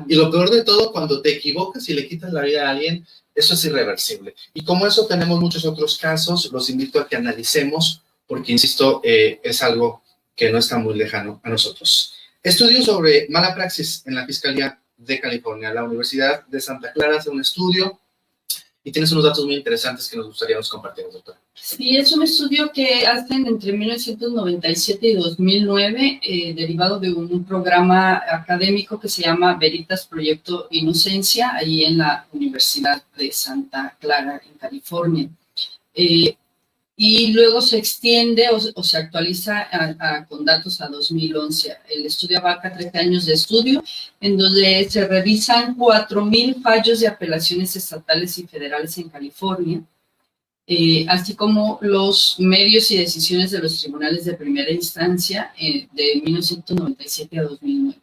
Y lo peor de todo, cuando te equivocas y le quitas la vida a alguien, eso es irreversible. Y como eso tenemos muchos otros casos, los invito a que analicemos, porque, insisto, es algo que no está muy lejano a nosotros. Estudio sobre mala praxis en la Fiscalía de California. La Universidad de Santa Clara hace un estudio y tienes unos datos muy interesantes que nos gustaría compartir, doctora. Sí, es un estudio que hacen entre 1997 y 2009, derivado de un programa académico que se llama Veritas Proyecto Inocencia, ahí en la Universidad de Santa Clara, en California. Y luego se extiende o se actualiza con datos a 2011. El estudio abarca 13 años de estudio, en donde se revisan 4,000 fallos de apelaciones estatales y federales en California, así como los medios y decisiones de los tribunales de primera instancia de 1997 a 2009.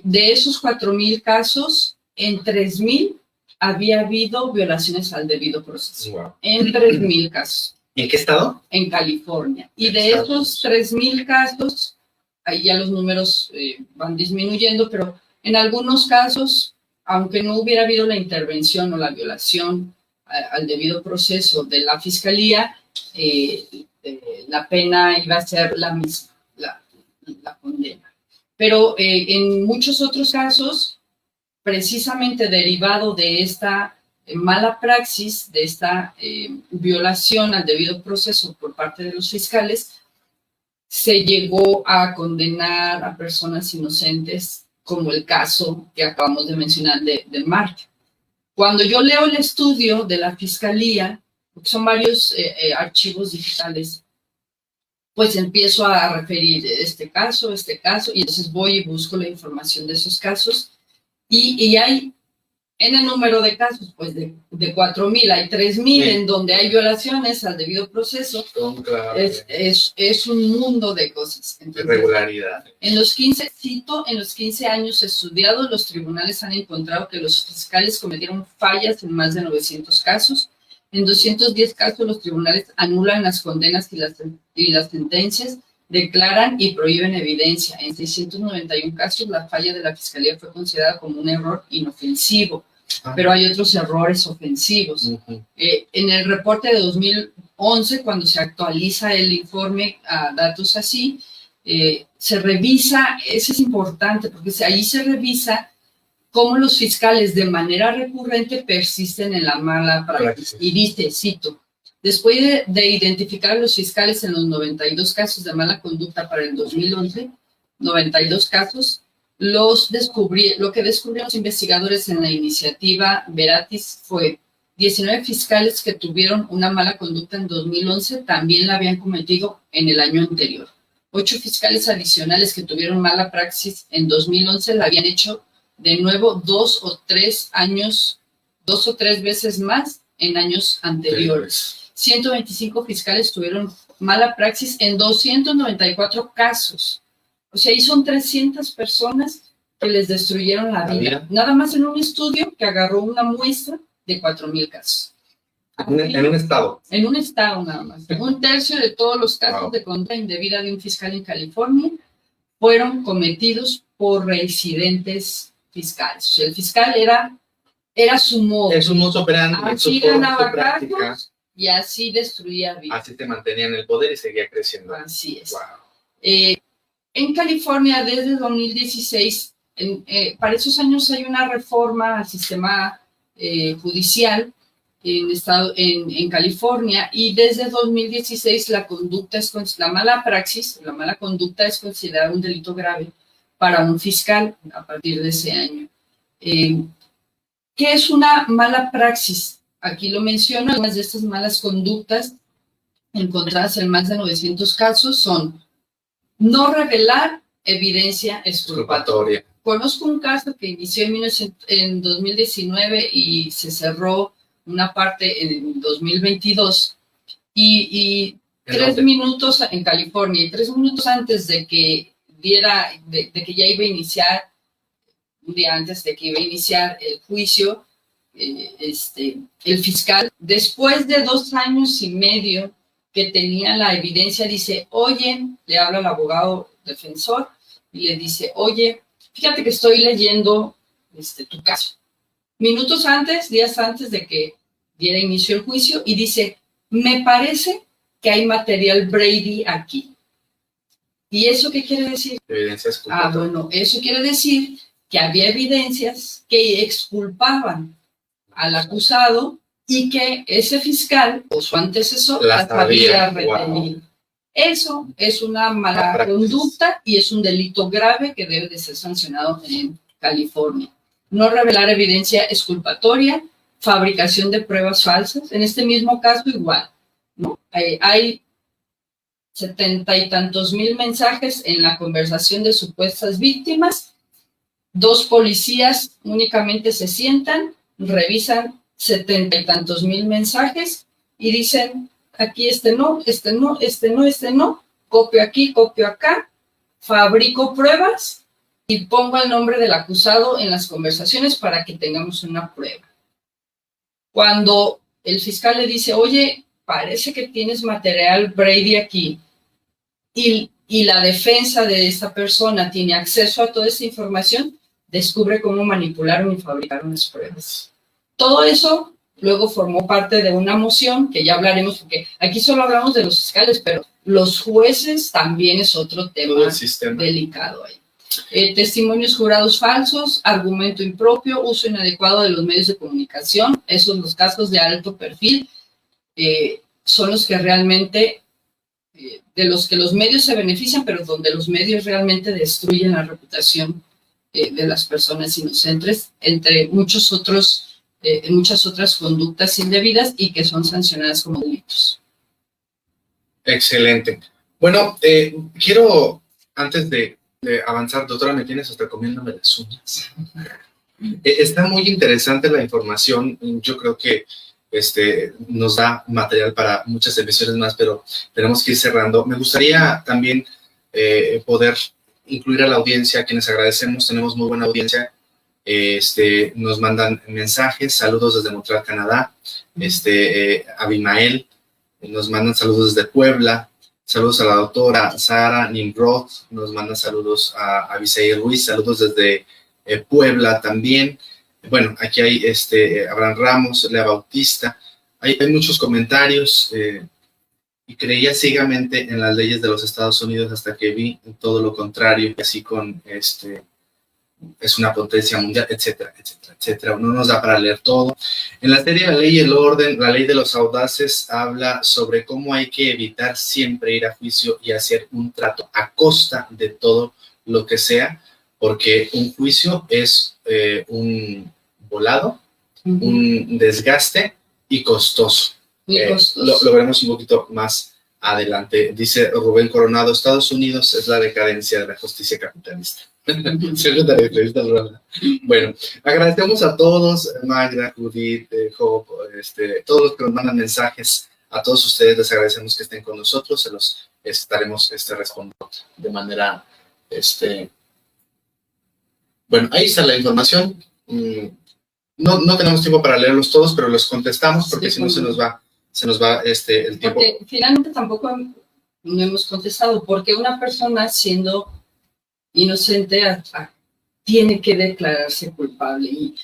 De esos 4,000 casos, en 3,000 había habido violaciones al debido proceso. Wow. En 3,000 casos. ¿En qué estado? En California. Y de esos 3,000 casos, ahí ya los números van disminuyendo, pero en algunos casos, aunque no hubiera habido la intervención o la violación al debido proceso de la fiscalía, la pena iba a ser la misma, la condena. Pero en muchos otros casos, precisamente derivado de esta mala praxis, de esta violación al debido proceso por parte de los fiscales, se llegó a condenar a personas inocentes, como el caso que acabamos de mencionar del Marte. Cuando yo leo el estudio de la Fiscalía, porque son varios archivos digitales, pues empiezo a referir este caso, y entonces voy y busco la información de esos casos, y hay En el número de casos, pues de 4,000 hay 3,000 Sí. en donde hay violaciones al debido proceso. Son, claro, Es un mundo de cosas. Entonces, irregularidad. en los 15, cito, en los 15 años estudiados, los tribunales han encontrado que los fiscales cometieron fallas en más de 900 casos. En 210 casos, los tribunales anulan las condenas y las sentencias, declaran y prohíben evidencia. En 691 casos, la falla de la fiscalía fue considerada como un error inofensivo, pero hay otros errores ofensivos. En el reporte de 2011, cuando se actualiza el informe a datos así, se revisa, eso es importante, porque ahí se revisa cómo los fiscales de manera recurrente persisten en la mala práctica. Y dice, cito, después de identificar a los fiscales en los 92 casos de mala conducta para el 2011, 92 casos, lo que descubrieron los investigadores en la iniciativa Veratis fue 19 fiscales que tuvieron una mala conducta en 2011 también la habían cometido en el año anterior. 8 fiscales adicionales que tuvieron mala praxis en 2011 la habían hecho de nuevo 2 o 3 veces más en años anteriores. 125 fiscales tuvieron mala praxis en 294 casos. O sea, ahí son 300 personas que les destruyeron la vida. Nada más en un estudio que agarró una muestra de 4,000 casos. En un estado. En un estado nada más. Un tercio de todos los casos de conducta indebida de un fiscal en California fueron cometidos por reincidentes fiscales. O sea, el fiscal era su modo. Es un modo operandi. Así ganaba cargos y así destruía vidas. Así te mantenía en el poder y seguía creciendo. Así es. Wow. En California, desde 2016, para esos años hay una reforma al sistema judicial en California, y desde 2016 la mala praxis, la mala conducta es considerada un delito grave para un fiscal a partir de ese año. ¿Qué es una mala praxis? Aquí lo menciono. Algunas de estas malas conductas encontradas en más de 900 casos son no revelar evidencia exculpatoria. Conozco un caso que inició en 2019 y se cerró una parte en 2022, y 3 minutos en California, y 3 minutos antes de que ya iba a iniciar, un día antes de que iba a iniciar el juicio, el fiscal, después de 2 años y medio que tenía la evidencia, dice, oye, le habla al abogado defensor y le dice, oye, fíjate que estoy leyendo tu caso. Minutos antes, días antes de que diera inicio el juicio, y dice, me parece que hay material Brady aquí. ¿Y eso qué quiere decir? Evidencia exculpatoria. Bueno, eso quiere decir que había evidencias que exculpaban al acusado y que ese fiscal o su antecesor las había retenido. Wow. Eso es una mala conducta y es un delito grave que debe de ser sancionado en California. No revelar evidencia exculpatoria, fabricación de pruebas falsas. En este mismo caso igual, ¿no? Hay 70 y tantos mil mensajes en la conversación de supuestas víctimas. 2 policías únicamente se sientan, revisan 70 y tantos mil mensajes y dicen, aquí no, no, copio aquí, copio acá, fabrico pruebas y pongo el nombre del acusado en las conversaciones para que tengamos una prueba. Cuando el fiscal le dice, oye, parece que tienes material Brady aquí, y la defensa de esta persona tiene acceso a toda esa información, descubre cómo manipularon y fabricaron las pruebas. Todo eso luego formó parte de una moción, que ya hablaremos, porque aquí solo hablamos de los fiscales, pero los jueces también es otro tema delicado ahí. Testimonios jurados falsos, argumento impropio, uso inadecuado de los medios de comunicación. Esos los casos de alto perfil son los que realmente, de los que los medios se benefician, pero donde los medios realmente destruyen la reputación de las personas inocentes, entre muchas otras conductas indebidas y que son sancionadas como delitos. Excelente. Bueno, quiero, antes de avanzar, doctora, me tienes hasta comiéndome las uñas. Está muy interesante la información. Yo creo que nos da material para muchas emisiones más, pero tenemos que ir cerrando. Me gustaría también poder incluir a la audiencia, a quienes agradecemos. Tenemos muy buena audiencia. Nos mandan mensajes, saludos desde Montreal, Canadá. Abimael, nos mandan saludos desde Puebla. Saludos a la doctora Sara Nimrod, nos manda saludos a Abisaí Ruiz, saludos desde Puebla también. Bueno, aquí hay Abraham Ramos, Lea Bautista. Hay muchos comentarios y creía ciegamente en las leyes de los Estados Unidos hasta que vi todo lo contrario, así con es una potencia mundial, etcétera, etcétera, etcétera. No nos da para leer todo. En la serie La Ley y el Orden, la ley de los audaces habla sobre cómo hay que evitar siempre ir a juicio y hacer un trato a costa de todo lo que sea, porque un juicio es un volado, un desgaste y costoso. Lo veremos un poquito más adelante. Dice Rubén Coronado, Estados Unidos es la decadencia de la justicia capitalista. Bueno, agradecemos a todos, Magda, Judith, Job, todos los que nos mandan mensajes, a todos ustedes les agradecemos que estén con nosotros, se los estaremos respondiendo de manera, bueno, ahí está la información. No tenemos tiempo para leerlos todos, pero los contestamos porque si no se nos va el tiempo. Porque finalmente tampoco no hemos contestado, porque una persona siendo inocente tiene que declararse culpable, y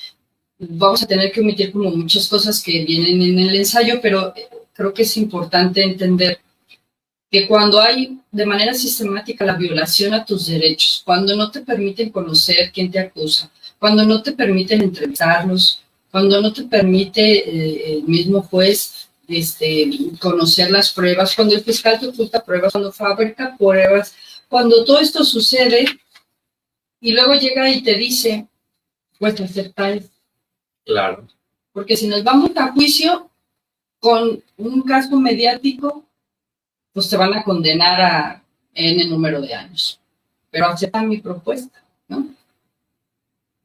vamos a tener que omitir como muchas cosas que vienen en el ensayo, pero creo que es importante entender que cuando hay de manera sistemática la violación a tus derechos, cuando no te permiten conocer quién te acusa, cuando no te permiten entrevistarlos, cuando no te permite el mismo juez conocer las pruebas, cuando el fiscal te oculta pruebas, cuando fabrica pruebas, cuando todo esto sucede y luego llega y te dice, pues aceptar. Claro. Porque si nos vamos a juicio con un caso mediático, pues te van a condenar a N número de años. Pero aceptan mi propuesta, ¿no?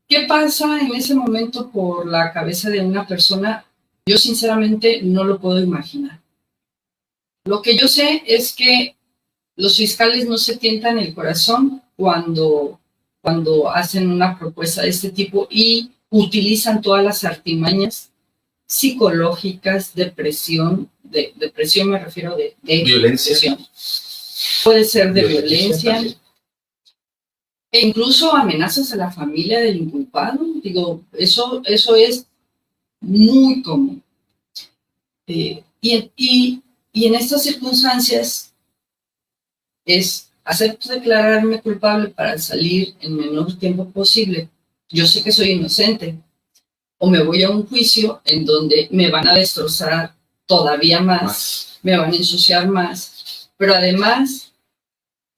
¿Qué pasa en ese momento por la cabeza de una persona? Yo sinceramente no lo puedo imaginar. Lo que yo sé es que los fiscales no se tientan el corazón cuando hacen una propuesta de este tipo y utilizan todas las artimañas psicológicas, depresión me refiero de violencia. Depresión. Puede ser de violencia e incluso amenazas a la familia del inculpado. Digo, eso es muy común. Y en estas circunstancias acepto declararme culpable para salir en menor tiempo posible. Yo sé que soy inocente. O me voy a un juicio en donde me van a destrozar todavía más, me van a ensuciar más. Pero además,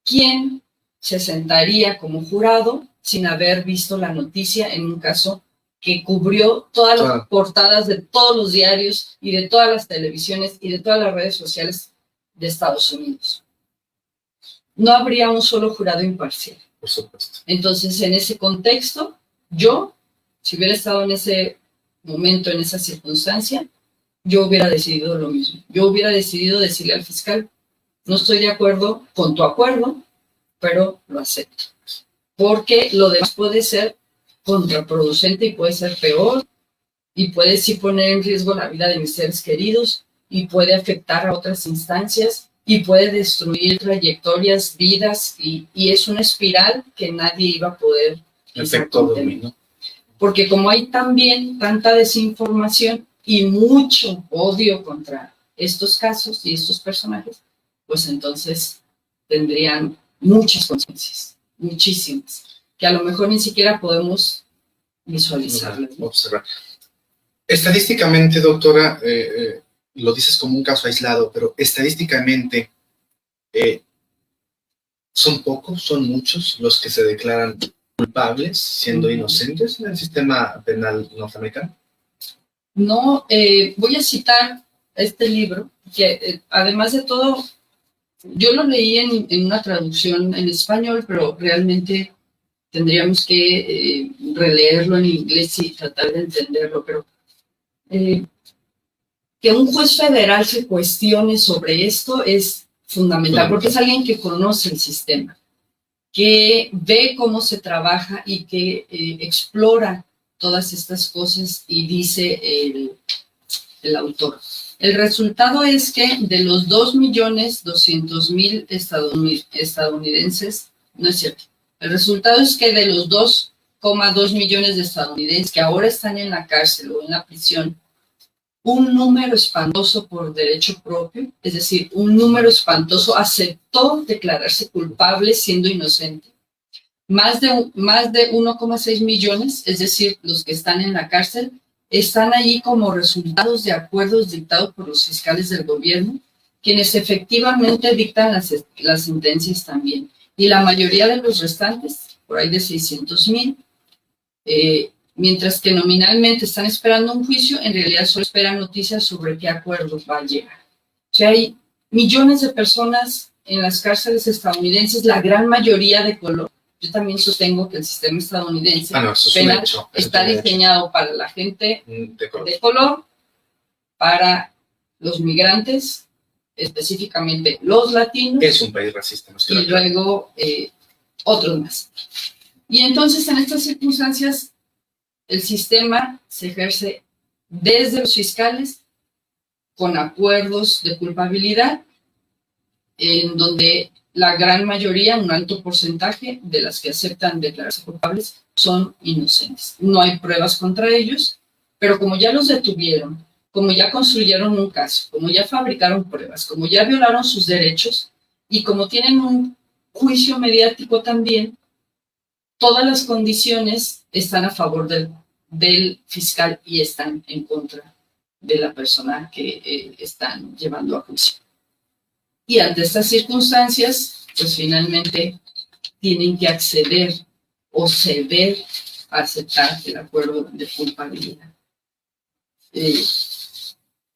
¿quién se sentaría como jurado sin haber visto la noticia en un caso que cubrió todas las portadas de todos los diarios y de todas las televisiones y de todas las redes sociales de Estados Unidos? No habría un solo jurado imparcial. Por supuesto. Entonces, en ese contexto, yo, si hubiera estado en ese momento, en esa circunstancia, yo hubiera decidido lo mismo. Yo hubiera decidido decirle al fiscal, no estoy de acuerdo con tu acuerdo, pero lo acepto. Porque lo demás puede ser contraproducente y puede ser peor, y puede sí poner en riesgo la vida de mis seres queridos, y puede afectar a otras instancias, y puede destruir trayectorias, vidas, y es una espiral que nadie iba a poder efecto dominó. Porque como hay también tanta desinformación y mucho odio contra estos casos y estos personajes, pues entonces tendrían muchas consecuencias, muchísimas, que a lo mejor ni siquiera podemos visualizarlas, ¿no? Observar. Estadísticamente, doctora, lo dices como un caso aislado, pero estadísticamente, ¿son pocos, son muchos los que se declaran culpables siendo inocentes en el sistema penal norteamericano? No, voy a citar este libro, que además de todo, yo lo leí en una traducción en español, pero realmente tendríamos que releerlo en inglés y tratar de entenderlo, pero que un juez federal se cuestione sobre esto es fundamental, porque es alguien que conoce el sistema, que ve cómo se trabaja y que explora todas estas cosas, y dice el autor. El resultado es que de los 2.200.000 estadounidenses, no es cierto, el resultado es que de los 2,2 millones de estadounidenses que ahora están en la cárcel o en la prisión, un número espantoso por derecho propio, es decir, un número espantoso aceptó declararse culpable siendo inocente. Más de 1,6 millones, es decir, los que están en la cárcel, están allí como resultados de acuerdos dictados por los fiscales del gobierno, quienes efectivamente dictan las sentencias también. Y la mayoría de los restantes, por ahí de 600,000, mientras que nominalmente están esperando un juicio, en realidad solo esperan noticias sobre qué acuerdos va a llegar. O sea, hay millones de personas en las cárceles estadounidenses, la gran mayoría de color. Yo también sostengo que el sistema estadounidense penal está diseñado para la gente de color, para los migrantes, específicamente los latinos. Es un país racista. Y luego otros más. Y entonces, en estas circunstancias, el sistema se ejerce desde los fiscales con acuerdos de culpabilidad, en donde la gran mayoría, un alto porcentaje de las que aceptan declararse culpables, son inocentes. No hay pruebas contra ellos, pero como ya los detuvieron, como ya construyeron un caso, como ya fabricaron pruebas, como ya violaron sus derechos y como tienen un juicio mediático también, todas las condiciones están a favor del fiscal y están en contra de la persona que están llevando a juicio. Y ante estas circunstancias, pues finalmente tienen que acceder o ceder a aceptar el acuerdo de culpabilidad.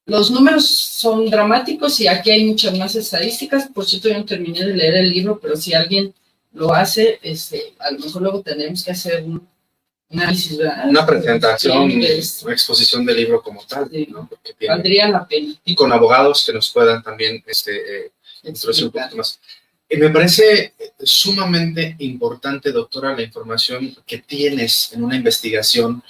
Los números son dramáticos y aquí hay muchas más estadísticas. Por cierto, yo no terminé de leer el libro, pero si alguien lo hace, a lo mejor luego tendremos que hacer un análisis, ¿verdad? Una presentación, una exposición del libro como tal, sí, ¿no? Porque valdría la pena. Y con abogados que nos puedan también introducir un poquito más. Me parece sumamente importante, doctora, la información que tienes en una investigación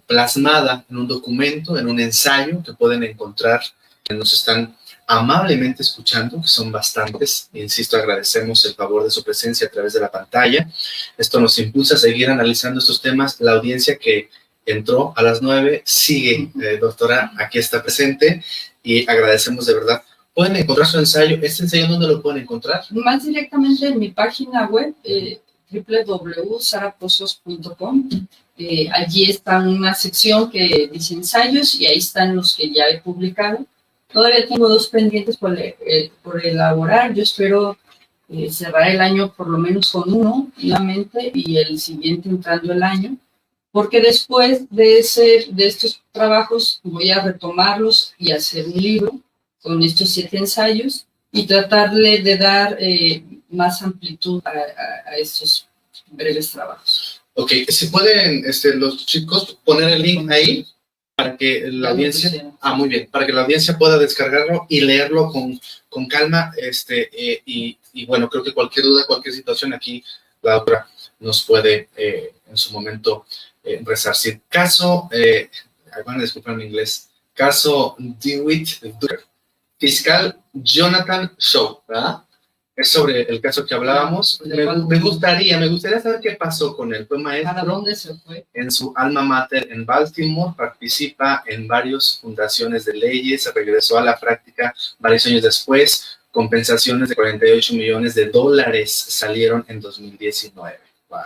plasmada en un documento, en un ensayo que pueden encontrar, que nos están amablemente escuchando, que son bastantes. Insisto, agradecemos el favor de su presencia a través de la pantalla. Esto nos impulsa a seguir analizando estos temas. La audiencia que entró a las 9 sigue, doctora, aquí está presente y agradecemos de verdad. ¿Pueden encontrar su ensayo? ¿Este ensayo dónde lo pueden encontrar? Más directamente en mi página web, www.sarapozos.com. Allí está una sección que dice ensayos y ahí están los que ya he publicado. Todavía tengo 2 pendientes por elaborar. Yo espero cerrar el año por lo menos con uno nuevamente y el siguiente entrando el año, porque después de estos trabajos voy a retomarlos y hacer un libro con estos 7 ensayos y tratarle de dar más amplitud a estos breves trabajos. Ok, si pueden los chicos poner el link ahí para que la audiencia, muy bien, para que la audiencia pueda descargarlo y leerlo con calma, y bueno, creo que cualquier duda, cualquier situación aquí, la doctora nos puede en su momento resarcir. Caso, van a disculpar mi inglés, caso DeWitt Ducker. Fiscal Jonathan Shaw, ¿verdad? Es sobre el caso que hablábamos. Me gustaría saber qué pasó con él. Fue maestro. ¿Para dónde se fue? En su alma mater en Baltimore, participa en varias fundaciones de leyes, se regresó a la práctica varios años después, compensaciones de $48 millones salieron en 2019. Wow.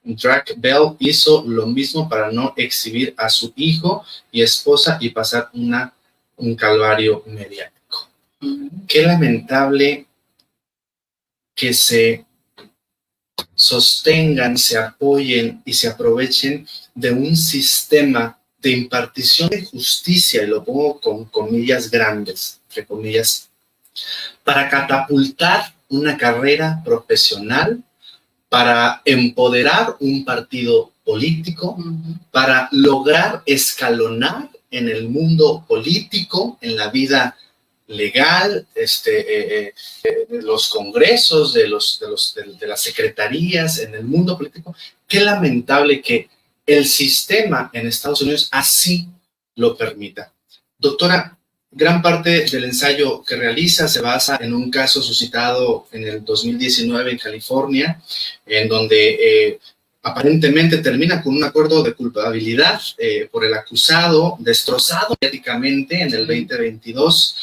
Drake Bell hizo lo mismo para no exhibir a su hijo y esposa y pasar un calvario mediático. Qué lamentable que se sostengan, se apoyen y se aprovechen de un sistema de impartición de justicia, y lo pongo con comillas grandes, entre comillas, para catapultar una carrera profesional para empoderar un partido político, para lograr escalonar en el mundo político, en la vida legal, de los congresos, de las secretarías, en el mundo político. Qué lamentable que el sistema en Estados Unidos así lo permita. Doctora, gran parte del ensayo que realiza se basa en un caso suscitado en el 2019 en California, en donde aparentemente termina con un acuerdo de culpabilidad por el acusado, destrozado mediáticamente en el 2022,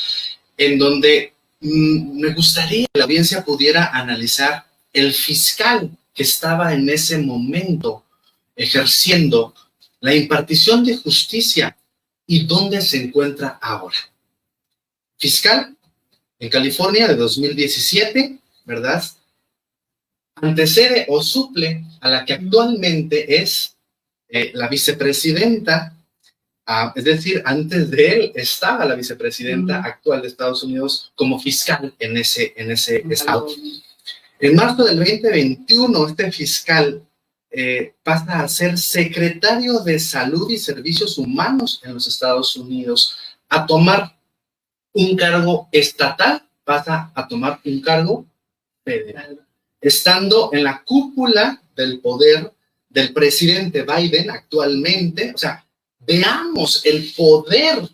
en donde me gustaría que la audiencia pudiera analizar el fiscal que estaba en ese momento ejerciendo la impartición de justicia y dónde se encuentra ahora. Fiscal en California de 2017, ¿verdad? Antecede o suple a la que actualmente es la vicepresidenta, es decir, antes de él estaba la vicepresidenta actual de Estados Unidos como fiscal en ese estado. En marzo del 2021, este fiscal pasa a ser secretario de Salud y Servicios Humanos en los Estados Unidos, a tomar un cargo estatal, pasa a tomar un cargo federal, estando en la cúpula del poder del presidente Biden actualmente. O sea, veamos el poder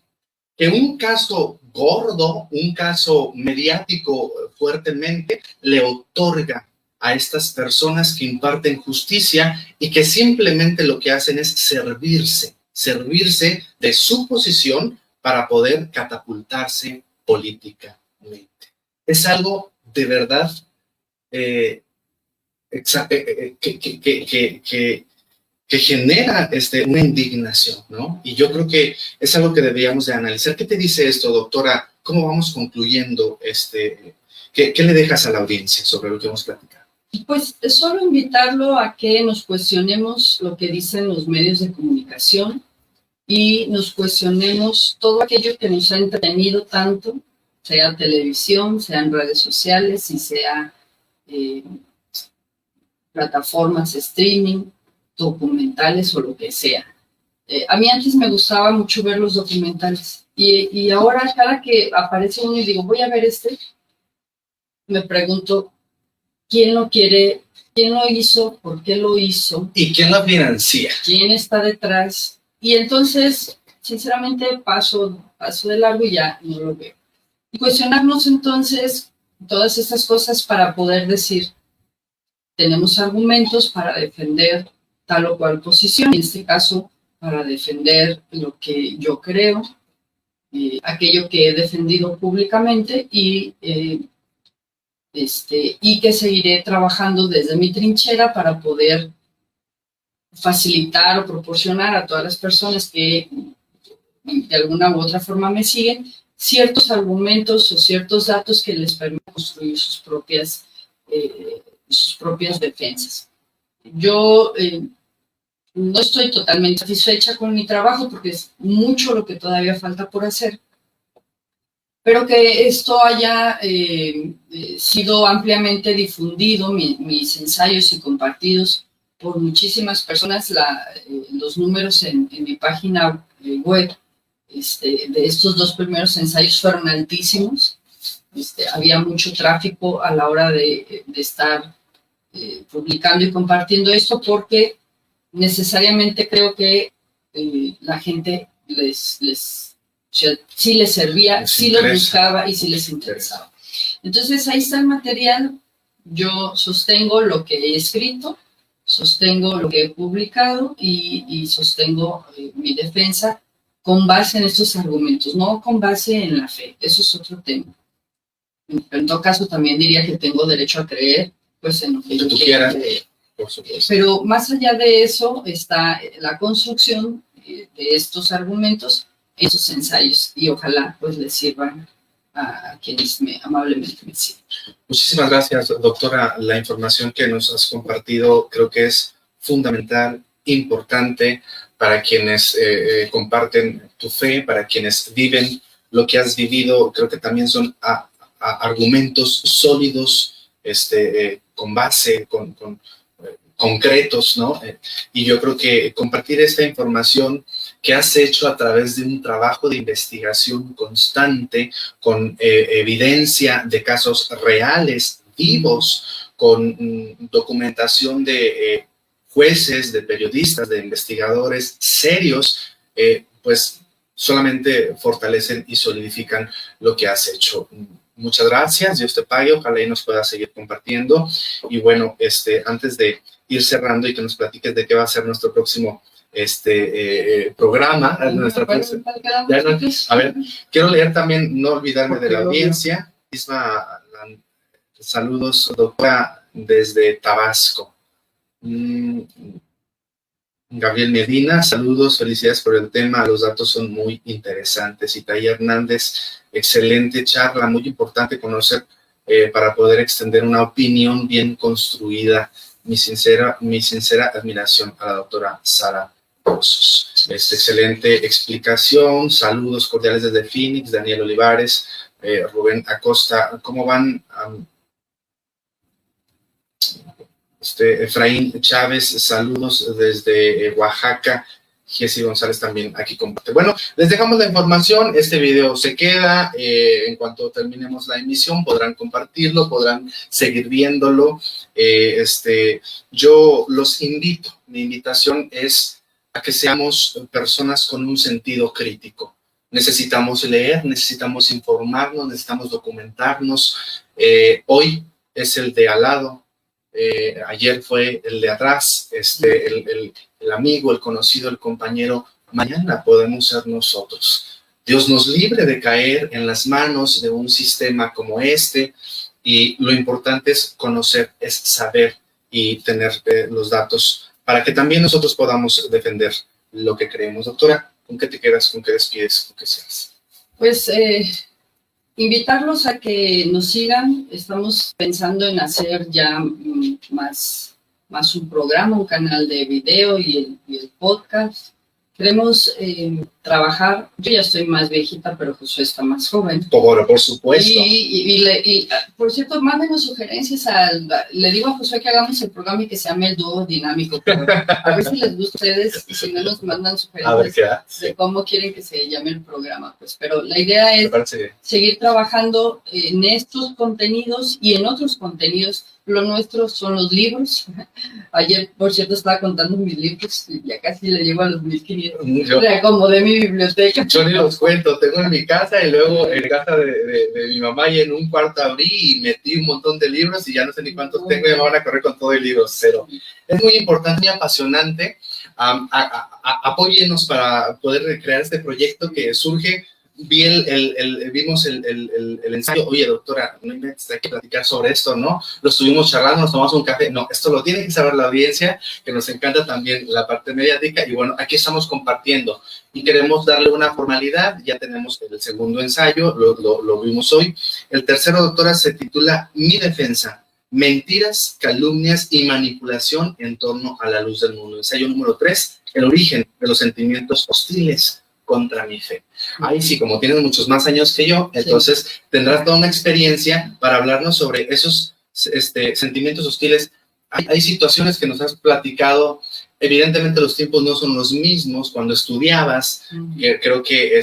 que un caso gordo, un caso mediático fuertemente, le otorga a estas personas que imparten justicia y que simplemente lo que hacen es servirse de su posición para poder catapultarse políticamente. Es algo de verdad que genera una indignación, ¿no? Y yo creo que es algo que deberíamos de analizar. ¿Qué te dice esto, doctora? ¿Cómo vamos concluyendo? ¿Qué le dejas a la audiencia sobre lo que hemos platicado? Pues solo invitarlo a que nos cuestionemos lo que dicen los medios de comunicación y nos cuestionemos todo aquello que nos ha entretenido tanto, sea televisión, sean redes sociales y sea plataformas de streaming, documentales o lo que sea. A mí antes me gustaba mucho ver los documentales y ahora cada que aparece uno y digo, voy a ver me pregunto, ¿quién lo quiere? ¿Quién lo hizo? ¿Por qué lo hizo? ¿Y quién lo financia? ¿Quién está detrás? Y entonces, sinceramente, paso de largo y ya no lo veo. Y cuestionarnos entonces todas estas cosas para poder decir, tenemos argumentos para defender tal o cual posición, en este caso, para defender lo que yo creo, aquello que he defendido públicamente y que seguiré trabajando desde mi trinchera para poder facilitar o proporcionar a todas las personas que de alguna u otra forma me siguen ciertos argumentos o ciertos datos que les permitan construir sus propias defensas. Yo no estoy totalmente satisfecha con mi trabajo porque es mucho lo que todavía falta por hacer, pero que esto haya sido ampliamente difundido, mis ensayos y compartidos por muchísimas personas. Los números en mi página web de estos 2 primeros ensayos fueron altísimos. Había mucho tráfico a la hora de estar publicando y compartiendo esto, porque necesariamente creo que la gente sí les servía, sí los buscaba y sí les interesaba. Entonces ahí está el material. Yo sostengo lo que he escrito, sostengo lo que he publicado y sostengo mi defensa con base en estos argumentos, no con base en la fe. Eso es otro tema. En todo caso, también diría que tengo derecho a creer pues en lo que yo quiera creer. Por supuesto. Pero más allá de eso está la construcción de estos argumentos, esos ensayos, y ojalá pues les sirvan a quienes amablemente me siguen. Muchísimas gracias, doctora. La información que nos has compartido creo que es fundamental, importante para quienes comparten tu fe, para quienes viven lo que has vivido. Creo que también son argumentos sólidos, con base, con concretos, ¿no? Y yo creo que compartir esta información que has hecho a través de un trabajo de investigación constante, con evidencia de casos reales, vivos, con documentación de jueces, de periodistas, de investigadores serios, pues solamente fortalecen y solidifican lo que has hecho. Muchas gracias, Dios te pague, ojalá y nos puedas seguir compartiendo. Y bueno, antes de ir cerrando y que nos platiques de qué va a ser nuestro próximo programa. A ver, quiero leer también, no olvidarme de la audiencia. Saludos, doctora, desde Tabasco. Gabriel Medina, saludos, felicidades por el tema, los datos son muy interesantes. Itaí Hernández, excelente charla, muy importante conocer para poder extender una opinión bien construida. Mi sincera admiración a la doctora Sara Pozos. Excelente explicación, saludos cordiales desde Phoenix, Daniel Olivares, Rubén Acosta, ¿cómo van? Efraín Chávez, saludos desde Oaxaca. Jessy González también aquí comparte. Bueno, les dejamos la información, este video se queda, en cuanto terminemos la emisión podrán compartirlo, podrán seguir viéndolo. Yo los invito, mi invitación es a que seamos personas con un sentido crítico. Necesitamos leer, necesitamos informarnos, necesitamos documentarnos. Hoy es el de al lado. Ayer fue el de atrás, el amigo, el conocido, el compañero. Mañana podemos ser nosotros. Dios nos libre de caer en las manos de un sistema como este, y lo importante es conocer, es saber y tener los datos para que también nosotros podamos defender lo que creemos. Doctora, ¿con qué te quedas? ¿Con qué despides? ¿Con qué seas? Pues invitarlos a que nos sigan. Estamos pensando en hacer ya más un programa, un canal de video y el podcast. Queremos trabajar. Yo ya estoy más viejita, pero Josué está más joven. Por supuesto. Y por cierto, mándenos sugerencias. Le digo a Josué que hagamos el programa y que se llame el dúo dinámico. Pero a ver si les gusta a ustedes y si no nos mandan sugerencias de cómo quieren que se llame el programa. Pues, pero la idea es seguir trabajando en estos contenidos y en otros contenidos. Lo nuestro son los libros. Ayer, por cierto, estaba contando mis libros y ya casi le llevo a los 1500. Reacomodé mi biblioteca. Yo ni los cuento, tengo en mi casa y luego en casa de mi mamá, y en un cuarto abrí y metí un montón de libros y ya no sé ni cuántos tengo y me van a correr con todo el libro cero. Es muy importante y apasionante. Apóyenos para poder recrear este proyecto que surge. Vimos el ensayo. Oye, doctora, no hay que platicar sobre esto, ¿no? Lo estuvimos charlando, nos tomamos un café. No, esto lo tiene que saber la audiencia, que nos encanta también la parte mediática. Y bueno, aquí estamos compartiendo y queremos darle una formalidad. Ya tenemos el segundo ensayo, lo vimos hoy. El tercero, doctora, se titula Mi defensa: mentiras, calumnias y manipulación en torno a la luz del mundo. Ensayo número 3, el origen de los sentimientos hostiles contra mi fe. Ahí sí, como tienes muchos más años que yo, entonces tendrás toda una experiencia para hablarnos sobre esos sentimientos hostiles. Hay situaciones que nos has platicado. Evidentemente los tiempos no son los mismos. Cuando estudiabas, creo que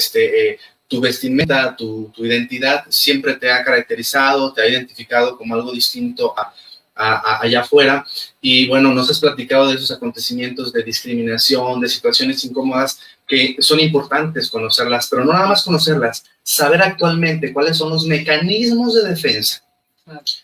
tu vestimenta, tu identidad siempre te ha caracterizado, te ha identificado como algo distinto allá afuera. Y bueno, nos has platicado de esos acontecimientos de discriminación, de situaciones incómodas que son importantes conocerlas, pero no nada más conocerlas, saber actualmente cuáles son los mecanismos de defensa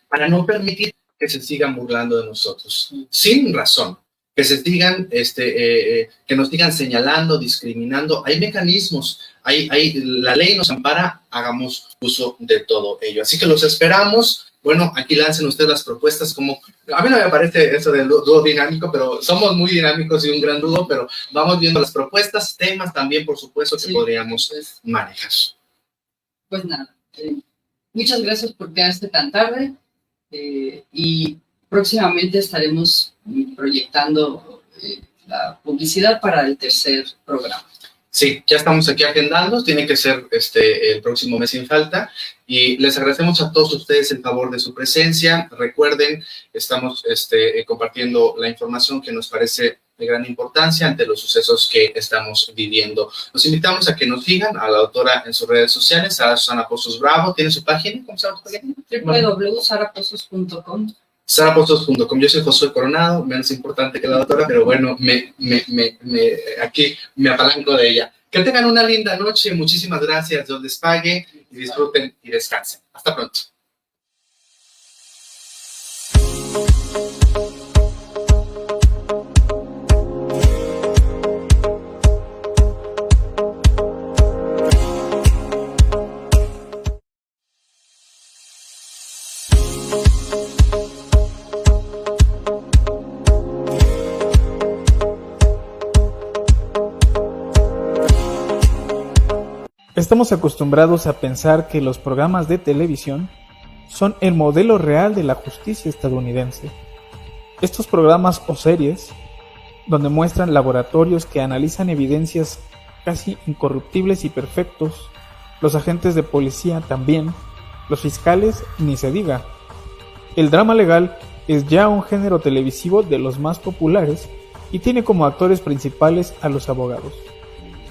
para no permitir que se sigan burlando de nosotros, sin razón, que se sigan, que nos sigan señalando, discriminando. Hay mecanismos, la ley nos ampara, hagamos uso de todo ello. Así que los esperamos. Bueno, aquí lancen ustedes las propuestas. Como a mí no me parece eso del dúo dinámico, pero somos muy dinámicos y un gran dúo, pero vamos viendo las propuestas, temas también, por supuesto, que podríamos manejar. Pues nada, muchas gracias por quedarse tan tarde y próximamente estaremos proyectando la publicidad para el tercer programa. Sí, ya estamos aquí agendando, tiene que ser el próximo mes sin falta, y les agradecemos a todos ustedes el favor de su presencia. Recuerden, estamos compartiendo la información que nos parece de gran importancia ante los sucesos que estamos viviendo. Los invitamos a que nos sigan a la autora en sus redes sociales, a Susana Pozos Bravo. ¿Tiene su página? ¿Cómo se llama su página? www.sarapozos.com. sarapozos.com. Yo soy Josué Coronado, menos importante que la doctora, pero bueno, aquí me apalanco de ella. Que tengan una linda noche, muchísimas gracias, Dios les pague, y disfruten y descansen. Hasta pronto. Estamos acostumbrados a pensar que los programas de televisión son el modelo real de la justicia estadounidense. Estos programas o series, donde muestran laboratorios que analizan evidencias casi incorruptibles y perfectos, los agentes de policía también, los fiscales ni se diga. El drama legal es ya un género televisivo de los más populares y tiene como actores principales a los abogados.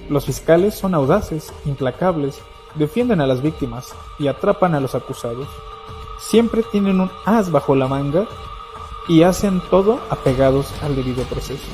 Los fiscales son audaces, implacables, defienden a las víctimas y atrapan a los acusados. Siempre tienen un as bajo la manga y hacen todo apegados al debido proceso.